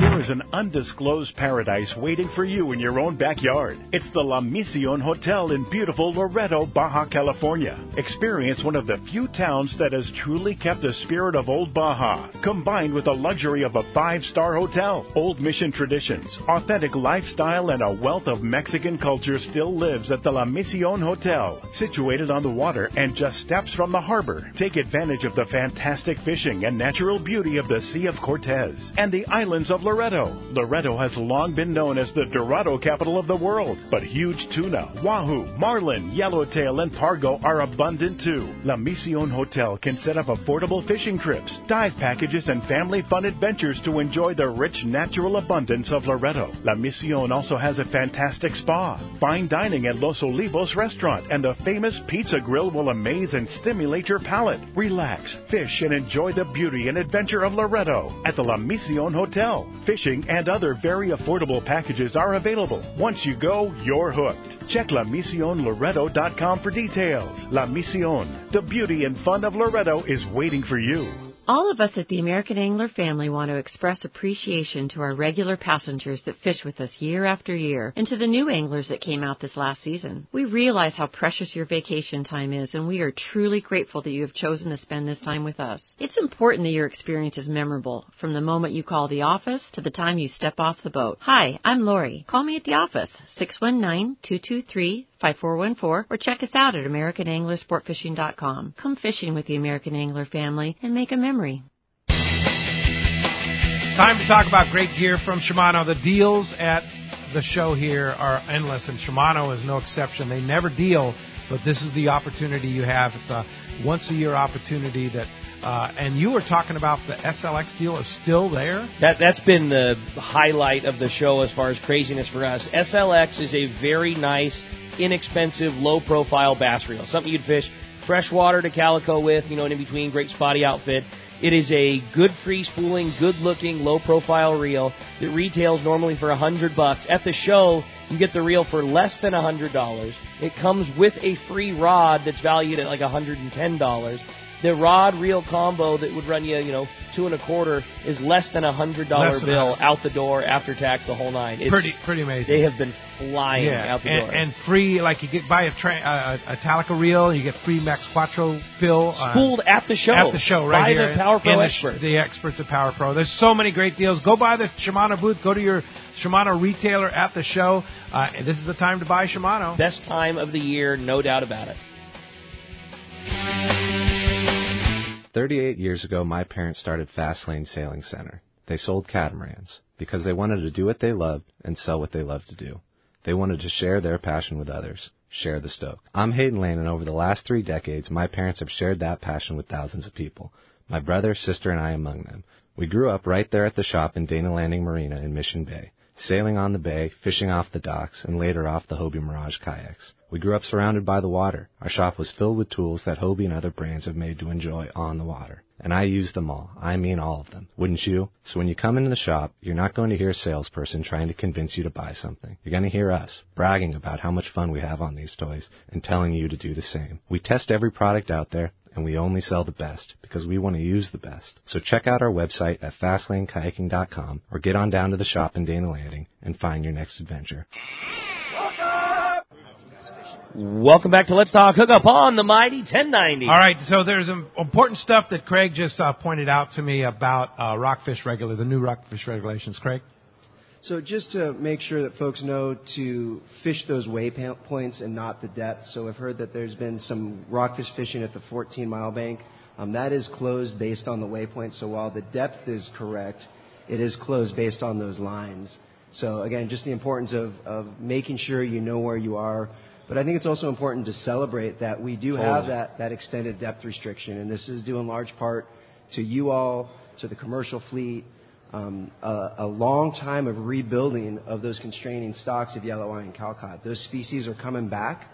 There is an undisclosed paradise waiting for you in your own backyard. It's the La Mission Hotel in beautiful Loreto, Baja California. Experience one of the few towns that has truly kept the spirit of old Baja, combined with the luxury of a 5-star hotel. Old Mission traditions, authentic lifestyle, and a wealth of Mexican culture still lives at the La Mission Hotel, situated on the water and just steps from the harbor. Take advantage of the fantastic fishing and natural beauty of the Sea of Cortez and the islands of Loreto. Loreto has long been known as the Dorado capital of the world, but huge tuna, wahoo, marlin, yellowtail, and pargo are abundant too. La Mission Hotel can set up affordable fishing trips, dive packages, and family fun adventures to enjoy the rich natural abundance of Loreto. La Mission also has a fantastic spa, fine dining at Los Olivos restaurant, and the famous pizza grill will amaze and stimulate your palate. Relax, fish, and enjoy the beauty and adventure of Loreto at the La Mission Hotel. Fishing and other very affordable packages are available. Once you go, you're hooked. Check LaMissionLoreto.com for details. La Mission, the beauty and fun of Loreto is waiting for you. All of us at the American Angler family want to express appreciation to our regular passengers that fish with us year after year, and to the new anglers that came out this last season. We realize how precious your vacation time is, and we are truly grateful that you have chosen to spend this time with us. It's important that your experience is memorable, from the moment you call the office to the time you step off the boat. Hi, I'm Lori. Call me at the office, 619-223-5414, or check us out at AmericanAnglerSportFishing.com. Come fishing with the American Angler family and make a memory. Time to talk about great gear from Shimano. The deals at the show here are endless, and Shimano is no exception. They never deal, but this is the opportunity you have. It's a once-a-year opportunity that, and you were talking about the SLX deal is still there? That's been the highlight of the show as far as craziness for us. SLX is a very nice, inexpensive, low-profile bass reel, something you'd fish freshwater to calico with, and in between, great spotty outfit. It is a good free-spooling, good-looking, low-profile reel that retails normally for $100. At the show, you get the reel for less than $100. It comes with a free rod that's valued at like $110. The rod-reel combo that would run you, $225 is less than $100 bill out the door after tax, the whole nine. It's pretty amazing. They have been flying out the door. And free, like you get buy a Talica reel, you get free Max Quattro fill. Spooled at the show. At the show, right by here. By the Power Pro and experts. The experts at Power Pro. There's so many great deals. Go by the Shimano booth. Go to your Shimano retailer at the show. This is the time to buy Shimano. Best time of the year, no doubt about it. 38 years ago, my parents started Fastlane Sailing Center. They sold catamarans because they wanted to do what they loved and sell what they loved to do. They wanted to share their passion with others, share the stoke. I'm Hayden Lane, and over the last 3 decades, my parents have shared that passion with thousands of people, my brother, sister, and I among them. We grew up right there at the shop in Dana Landing Marina in Mission Bay, sailing on the bay, fishing off the docks, and later off the Hobie Mirage kayaks. We grew up surrounded by the water. Our shop was filled with tools that Hobie and other brands have made to enjoy on the water. And I use them all. I mean all of them. Wouldn't you? So when you come into the shop, you're not going to hear a salesperson trying to convince you to buy something. You're going to hear us bragging about how much fun we have on these toys and telling you to do the same. We test every product out there, and we only sell the best because we want to use the best. So check out our website at FastlaneKayaking.com or get on down to the shop in Dana Landing and find your next adventure. Welcome back to Let's Talk Hookup on the Mighty 1090. All right, so there's some important stuff that Craig just pointed out to me about the new Rockfish regulations. Craig? So just to make sure that folks know to fish those waypoints and not the depth. So I've heard that there's been some rockfish fishing at the 14-mile bank. That is closed based on the waypoint. So while the depth is correct, it is closed based on those lines. So again, just the importance of making sure you know where you are. But I think it's also important to celebrate that we do have that extended depth restriction. And this is due in large part to you all, to the commercial fleet, a long time of rebuilding of those constraining stocks of yellow eye and cowcod. Those species are coming back,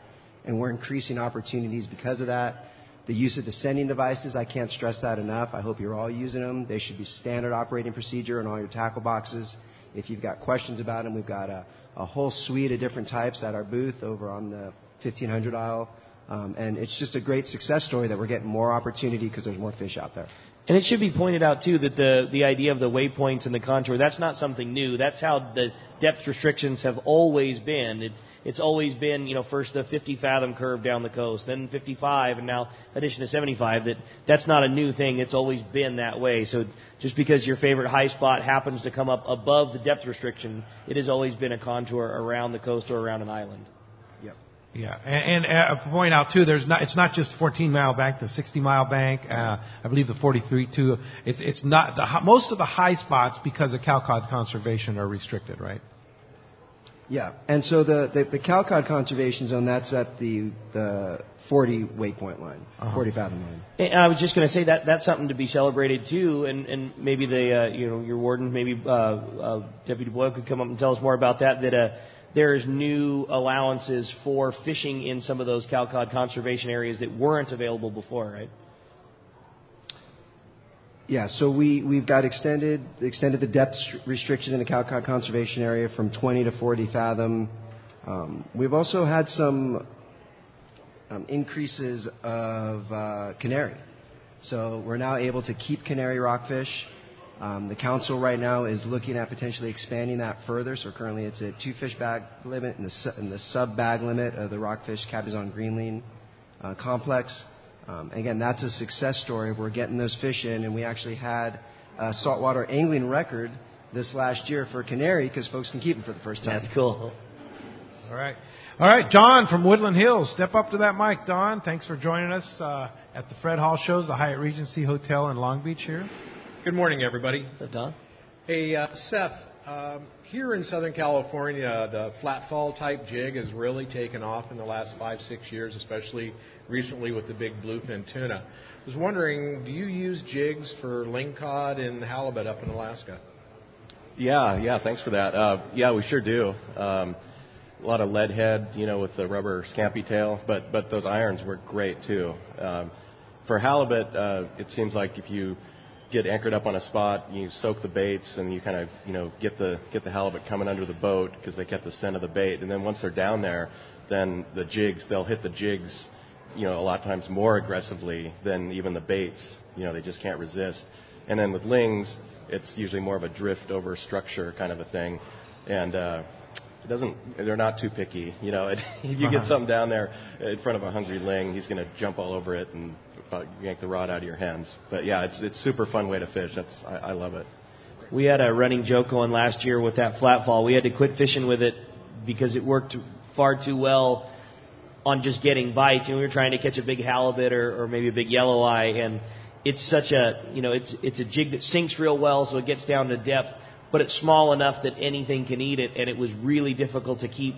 and we're increasing opportunities because of that. The use of descending devices, I can't stress that enough. I hope you're all using them. They should be standard operating procedure in all your tackle boxes. If you've got questions about them, we've got a whole suite of different types at our booth over on the 1500 aisle. And it's just a great success story that we're getting more opportunity because there's more fish out there. And it should be pointed out, too, that the idea of the waypoints and the contour, that's not something new. That's how the depth restrictions have always been. It's always been, first the 50-fathom curve down the coast, then 55, and now addition to 75. That's not a new thing. It's always been that way. So just because your favorite high spot happens to come up above the depth restriction, it has always been a contour around the coast or around an island. Yeah, and point out too, it's not just 14-mile bank, the 60-mile bank, I believe the 43 too. It's not most of the high spots because of cowcod conservation are restricted, right? Yeah, and so the cowcod conservation zone, that's at the 40 waypoint line, 40 fathom line. And I was just going to say that's something to be celebrated too, and maybe your warden, maybe Deputy Boyle could come up and tell us more about that. There's new allowances for fishing in some of those cowcod conservation areas that weren't available before, right? Yeah, so we've got extended the depth restriction in the cowcod conservation area from 20 to 40 fathom. We've also had some increases of canary. So we're now able to keep canary rockfish. The council right now is looking at potentially expanding that further. So currently it's a 2-fish bag limit and the sub-bag limit of the rockfish Cabezon Greenling complex. Again, that's a success story. We're getting those fish in, and we actually had a saltwater angling record this last year for canary because folks can keep them for the first time. That's cool. All right, Don from Woodland Hills. Step up to that mic, Don. Thanks for joining us at the Fred Hall shows, the Hyatt Regency Hotel in Long Beach here. Good morning, everybody. What's up, Don? Hey, Seth, here in Southern California, the flat fall type jig has really taken off in the last 5-6 years, especially recently with the big bluefin tuna. I was wondering, do you use jigs for lingcod and halibut up in Alaska? Yeah, thanks for that. Yeah, we sure do. A lot of lead head, with the rubber scampi tail, but those irons work great too. For halibut, it seems like if you get anchored up on a spot, you soak the baits, and you kind of, get the halibut coming under the boat because they get the scent of the bait. And then once they're down there, then they'll hit the jigs, a lot of times more aggressively than even the baits. They just can't resist. And then with lings, it's usually more of a drift over structure kind of a thing. And they're not too picky. If you get something down there in front of a hungry ling, he's going to jump all over it and yank the rod out of your hands. But yeah, it's super fun way to fish. I love it. We had a running joke going last year with that flat fall. We had to quit fishing with it because it worked far too well on just getting bites. We were trying to catch a big halibut or maybe a big yellow eye, and it's such a it's a jig that sinks real well, so it gets down to depth, but it's small enough that anything can eat it, and it was really difficult to keep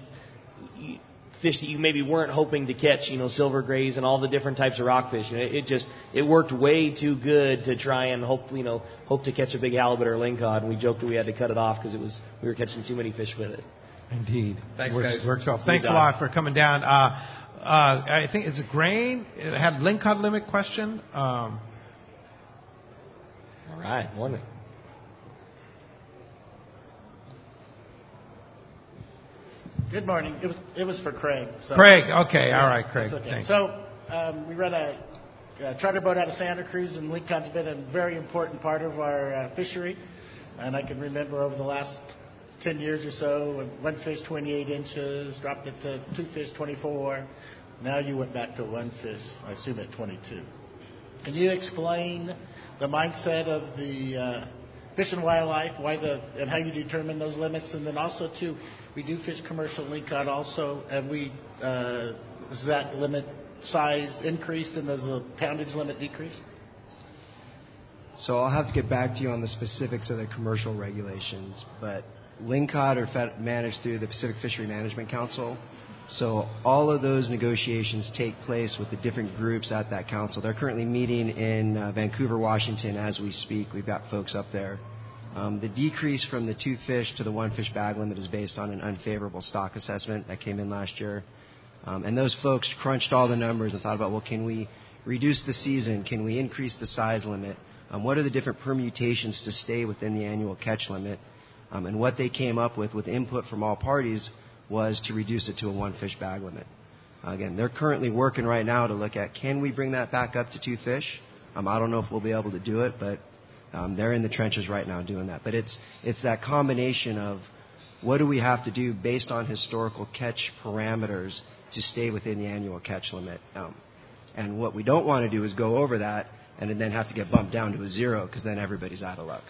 fish that you maybe weren't hoping to catch, silver grays and all the different types of rockfish. It worked way too good to try and hope to catch a big halibut or lingcod. And we joked that we had to cut it off because we were catching too many fish with it. Indeed. Thanks, guys. Works well. Thanks a lot for coming down. I think it's a grain. It had lingcod limit question. All right, wonderful. Good morning. It was for Craig. So. Craig, okay, all right, Craig. Okay. Thanks. So we run a charter boat out of Santa Cruz, and lingcod's been a very important part of our fishery. And I can remember over the last 10 years or so, one fish 28 inches, dropped it to 2 fish 24. Now you went back to 1 fish, I assume at 22. Can you explain the mindset of the Fish and Wildlife, and how you determine those limits, and then also too, we do fish commercial lingcod also, and is that limit size increased and does the poundage limit decrease? So I'll have to get back to you on the specifics of the commercial regulations, but lingcod are managed through the Pacific Fishery Management Council. So all of those negotiations take place with the different groups at that council. They're currently meeting in Vancouver, Washington as we speak. We've got folks up there. The decrease from the 2 fish to the 1 fish bag limit is based on an unfavorable stock assessment that came in last year. And those folks crunched all the numbers and thought about, well, can we reduce the season? Can we increase the size limit? What are the different permutations to stay within the annual catch limit? And what they came up with input from all parties, was to reduce it to a 1 fish bag limit. Again, they're currently working right now to look at, can we bring that back up to 2 fish? I don't know if we'll be able to do it, but they're in the trenches right now doing that. But it's that combination of what do we have to do based on historical catch parameters to stay within the annual catch limit. And what we don't want to do is go over that and then have to get bumped down to a 0, because then everybody's out of luck.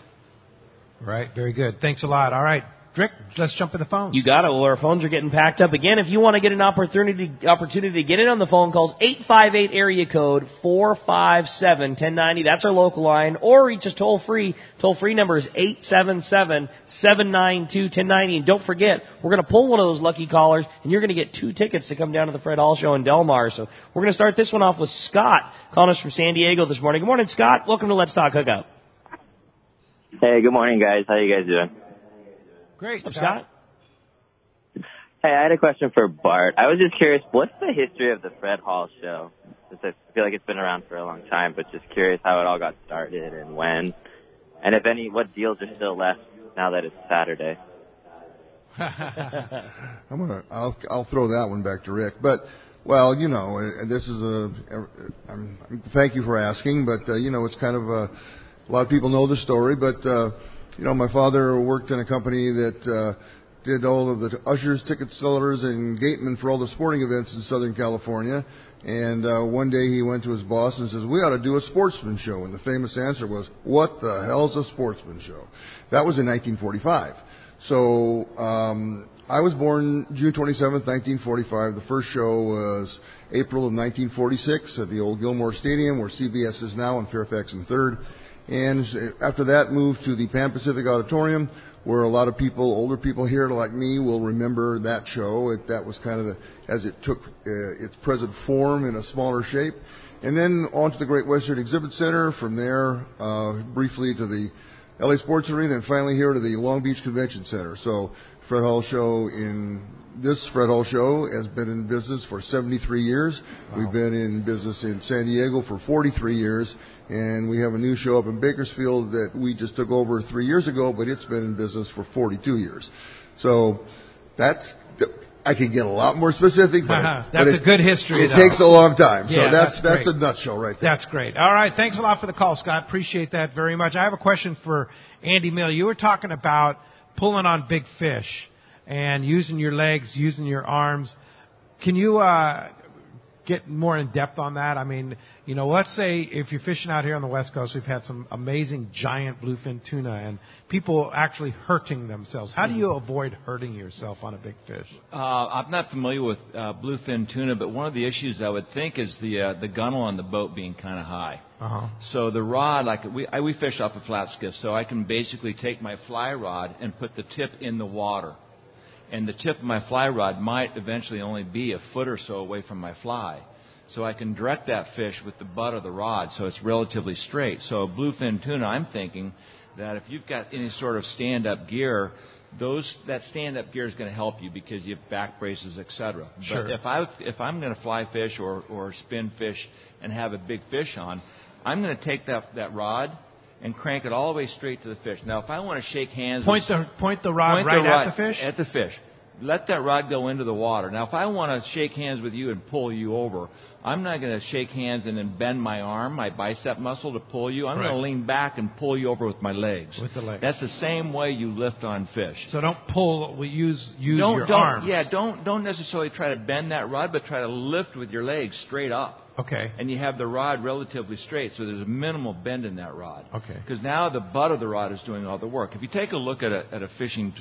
Right, very good. Thanks a lot. All right, Rick, let's jump in the phones. You got it. Well, our phones are getting packed up again. If you want to get an opportunity to get in on the phone calls, 858 area code 457-1090. That's our local line. Or reach us toll free. Toll free number is 877-792-1090. And don't forget, we're going to pull one of those lucky callers, and you're going to get 2 tickets to come down to the Fred Hall Show in Del Mar. So we're going to start this one off with Scott calling us from San Diego this morning. Good morning, Scott. Welcome to Let's Talk Hookup. Hey, good morning, guys. How you guys doing? Great, Scott. Hey, I had a question for Bart. I was just curious, what's the history of the Fred Hall Show? Since I feel like it's been around for a long time, but just curious how it all got started and when, and if any, what deals are still left now that it's Saturday. I'll throw that one back to Rick. But, well, this is thank you for asking, but, it's kind of a lot of people know the story, but, my father worked in a company that did all of the ushers, ticket sellers, and gatemen for all the sporting events in Southern California. And one day he went to his boss and says, we ought to do a sportsman show. And the famous answer was, what the hell's a sportsman show? That was in 1945. So I was born June 27th, 1945. The first show was April of 1946 at the old Gilmore Stadium, where CBS is now, on Fairfax and 3rd. And after that, moved to the Pan Pacific Auditorium, where a lot of people, older people here like me, will remember that show. That was kind of as it took its present form in a smaller shape. And then on to the Great Western Exhibit Center. From there, briefly to the LA Sports Arena, and finally here to the Long Beach Convention Center. So Fred Hall Show this Fred Hall Show has been in business for 73 years. Wow. We've been in business in San Diego for 43 years. And we have a new show up in Bakersfield that we just took over 3 years ago, but it's been in business for 42 years. So I could get a lot more specific, but that's a good history. It takes a long time. So yeah, that's a nutshell right there. That's great. All right. Thanks a lot for the call, Scott. Appreciate that very much. I have a question for Andy Mill. You were talking about pulling on big fish and using your legs, using your arms. Can you get more in depth on that? I mean, let's say if you're fishing out here on the West Coast, we've had some amazing giant bluefin tuna and people actually hurting themselves. How do you avoid hurting yourself on a big fish? I'm not familiar with bluefin tuna, but one of the issues I would think is the gunnel on the boat being kind of high. Uh-huh. So the rod, we fish off a flat skiff, so I can basically take my fly rod and put the tip in the water. And the tip of my fly rod might eventually only be a foot or so away from my fly. So I can direct that fish with the butt of the rod so it's relatively straight. So a bluefin tuna, I'm thinking that if you've got any sort of stand-up gear, that stand-up gear is going to help you because you have back braces, etc. Sure. But if I'm going to fly fish or spin fish and have a big fish on, I'm going to take that rod and crank it all the way straight to the fish. Now, if I want to shake hands... Point the rod at the fish? At the fish. Let that rod go into the water. Now, if I want to shake hands with you and pull you over, I'm not going to shake hands and then bend my arm, my bicep muscle to pull you. I'm going to lean back and pull you over with my legs. With the legs. That's the same way you lift on fish. So don't pull, use your arms. Yeah, don't necessarily try to bend that rod, but try to lift with your legs straight up. Okay. And you have the rod relatively straight, so there's a minimal bend in that rod. Okay. Because now the butt of the rod is doing all the work. If you take a look at a fishing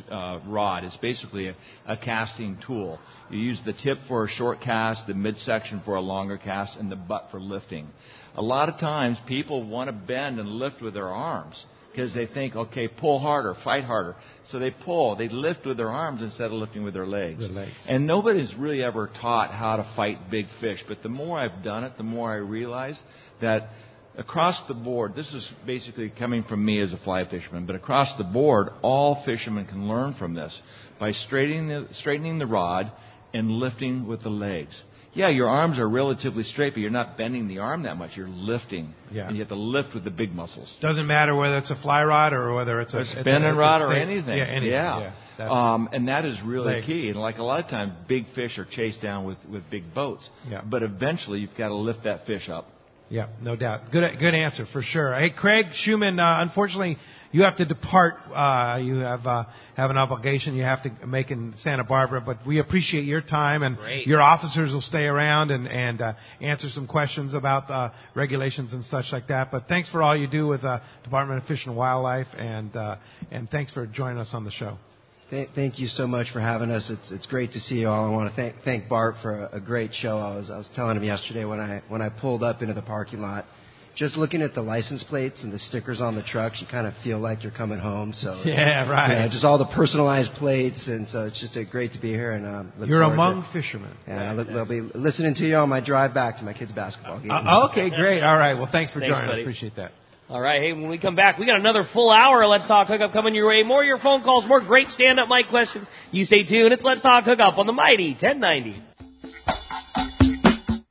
rod, it's basically a casting tool. You use the tip for a short cast, the midsection for a longer cast, and the butt for lifting. A lot of times people want to bend and lift with their arms because they think, okay, pull harder, fight harder. So they pull, they lift with their arms instead of lifting with their legs. And nobody's really ever taught how to fight big fish. But the more I've done it, the more I realize that across the board, this is basically coming from me as a fly fisherman, but across the board, all fishermen can learn from this by straightening the rod and lifting with the legs. Yeah, your arms are relatively straight, but you're not bending the arm that much. You're lifting. Yeah. And you have to lift with the big muscles. Doesn't matter whether it's a fly rod or whether it's a spinning rod or anything. Yeah, anything. Yeah. And that is really legs. key. And like a lot of times, big fish are chased down with big boats. Yeah. But eventually, you've got to lift that fish up. Yeah, no doubt. Good answer for sure. Hey, Craig Schumann, unfortunately, you have to depart. You have an obligation you have to make in Santa Barbara, but we appreciate your time, and your officers will stay around and answer some questions about regulations and such like that. But thanks for all you do with Department of Fish and Wildlife, and thanks for joining us on the show. Thank you so much for having us. It's great to see you all. I want to thank Bart for a great show. I was telling him yesterday when I pulled up into the parking lot, just looking at the license plates and the stickers on the trucks, you kind of feel like you're coming home. So yeah, right. Yeah, just all the personalized plates, and so it's just great to be here. And you're among fishermen. Yeah, they'll be listening to you on my drive back to my kids' basketball game. Okay, great. All right. Well, thanks for joining us. Appreciate that. All right, hey, when we come back, we got another full hour of Let's Talk Hookup coming your way. More of your phone calls, more great stand-up mic questions. You stay tuned. It's Let's Talk Hookup on the Mighty 1090.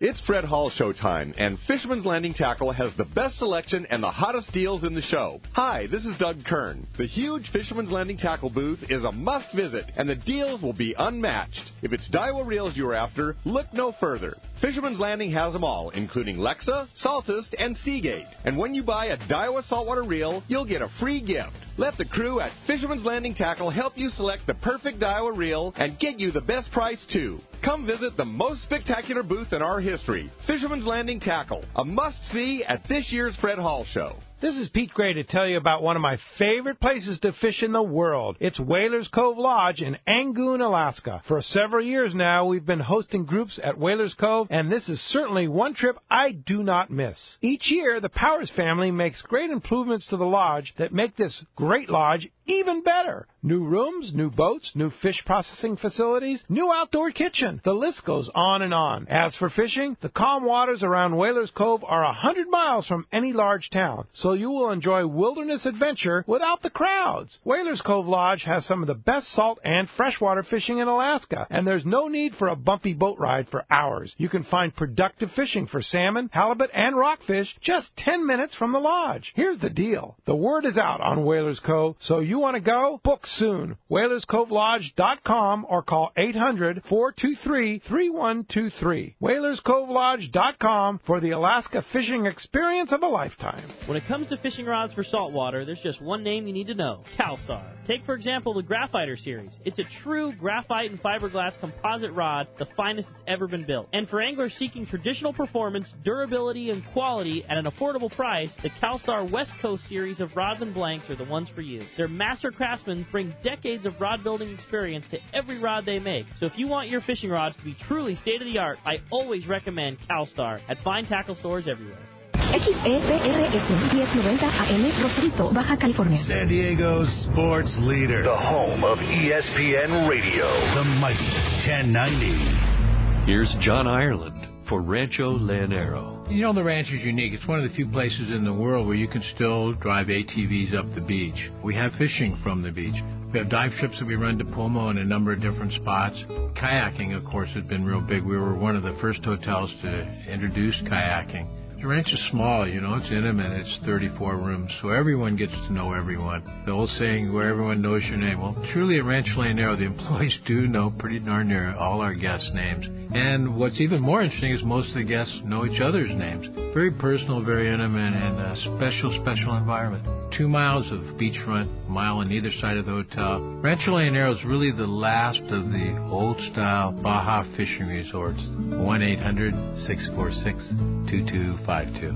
It's Fred Hall showtime, and Fisherman's Landing Tackle has the best selection and the hottest deals in the show. Hi, this is Doug Kern. The huge Fisherman's Landing Tackle booth is a must visit, and the deals will be unmatched. If it's Daiwa reels you're after, look no further. Fisherman's Landing has them all, including Lexa, Saltist, and Seagate. And when you buy a Daiwa saltwater reel, you'll get a free gift. Let the crew at Fisherman's Landing Tackle help you select the perfect Daiwa reel and get you the best price, too. Come visit the most spectacular booth in our history, Fisherman's Landing Tackle, a must-see at this year's Fred Hall Show. This is Pete Gray to tell you about one of my favorite places to fish in the world. It's Whalers Cove Lodge in Angoon, Alaska. For several years now, we've been hosting groups at Whalers Cove, and this is certainly one trip I do not miss. Each year, the Powers family makes great improvements to the lodge that make this great lodge even better. New rooms, new boats, new fish processing facilities, new outdoor kitchen. The list goes on and on. As for fishing, the calm waters around Whalers Cove are 100 miles from any large town, so you will enjoy wilderness adventure without the crowds. Whalers Cove Lodge has some of the best salt and freshwater fishing in Alaska, and there's no need for a bumpy boat ride for hours. You can find productive fishing for salmon, halibut, and rockfish just 10 minutes from the lodge. Here's the deal. The word is out on Whalers Cove, so you want to go? Book soon. WhalersCoveLodge.com or call 800-423-3123. WhalersCoveLodge.com for the Alaska fishing experience of a lifetime. When it comes to fishing rods for saltwater, there's just one name you need to know: CalStar. Take, for example, the Graphiter series. It's a true graphite and fiberglass composite rod, the finest it's ever been built. And for anglers seeking traditional performance, durability, and quality at an affordable price, the CalStar West Coast series of rods and blanks are the ones for you. Their master craftsmen bring decades of rod building experience to every rod they make. So if you want your fishing rods to be truly state-of-the-art, I always recommend CalStar at fine tackle stores everywhere. XEPRS 1090 AM, Rosarito, Baja California. San Diego's sports leader. The home of ESPN Radio. The Mighty 1090. Here's John Ireland for Rancho Leonero. You know, the ranch is unique. It's one of the few places in the world where you can still drive ATVs up the beach. We have fishing from the beach. We have dive trips that we run to Pomo in a number of different spots. Kayaking, of course, has been real big. We were one of the first hotels to introduce kayaking. The ranch is small, you know, it's intimate, it's 34 rooms, so everyone gets to know everyone. The old saying, where everyone knows your name. Well, truly at Rancho Leonero, the employees do know pretty darn near all our guests' names. And what's even more interesting is most of the guests know each other's names. Very personal, very intimate, and a special, special environment. 2 miles of beachfront, a mile on either side of the hotel. Rancho Leonero is really the last of the old-style Baja fishing resorts. 1-800-646-2252.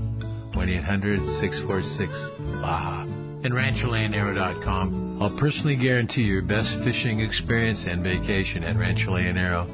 1-800-646-BAJA. And RanchoLeonero.com. I'll personally guarantee your best fishing experience and vacation at Rancho Leonero.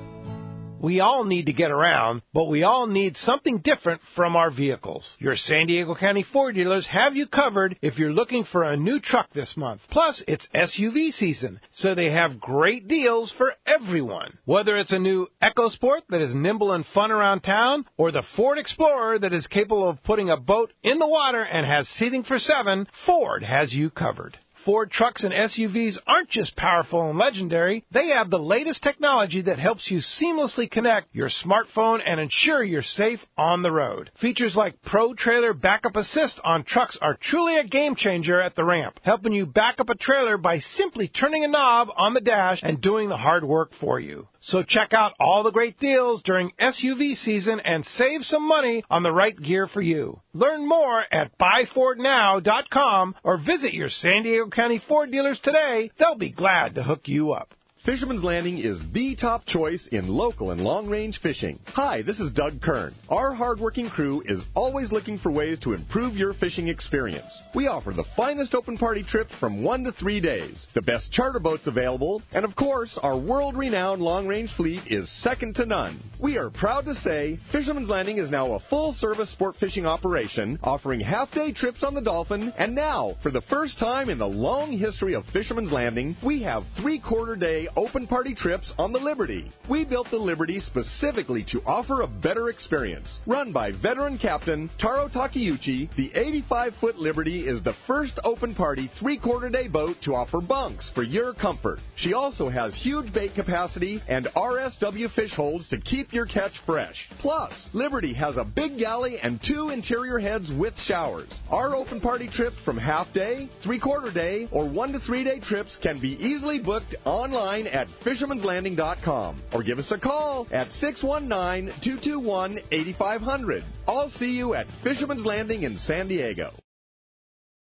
We all need to get around, but we all need something different from our vehicles. Your San Diego County Ford dealers have you covered if you're looking for a new truck this month. Plus, it's SUV season, so they have great deals for everyone. Whether it's a new EcoSport that is nimble and fun around town, or the Ford Explorer that is capable of putting a boat in the water and has seating for 7, Ford has you covered. Ford trucks and SUVs aren't just powerful and legendary. They have the latest technology that helps you seamlessly connect your smartphone and ensure you're safe on the road. Features like Pro Trailer Backup Assist on trucks are truly a game changer at the ramp, helping you back up a trailer by simply turning a knob on the dash and doing the hard work for you. So check out all the great deals during SUV season and save some money on the right gear for you. Learn more at buyfordnow.com or visit your San Diego County Ford dealers today. They'll be glad to hook you up. Fisherman's Landing is the top choice in local and long-range fishing. Hi, this is Doug Kern. Our hardworking crew is always looking for ways to improve your fishing experience. We offer the finest open party trips from 1 to 3 days, the best charter boats available, and of course, our world-renowned long-range fleet is second to none. We are proud to say Fisherman's Landing is now a full-service sport fishing operation, offering half-day trips on the Dolphin, and now, for the first time in the long history of Fisherman's Landing, we have 3-quarter-day open party trips on the Liberty. We built the Liberty specifically to offer a better experience. Run by veteran captain Taro Takeuchi, the 85-foot Liberty is the first open party 3-quarter-day boat to offer bunks for your comfort. She also has huge bait capacity and RSW fish holds to keep your catch fresh. Plus, Liberty has a big galley and 2 interior heads with showers. Our open party trips from half-day, 3-quarter-day, or 1 to 3 day trips can be easily booked online at fishermanslanding.com or give us a call at 619-221-8500. I'll see you at Fisherman's Landing in San Diego.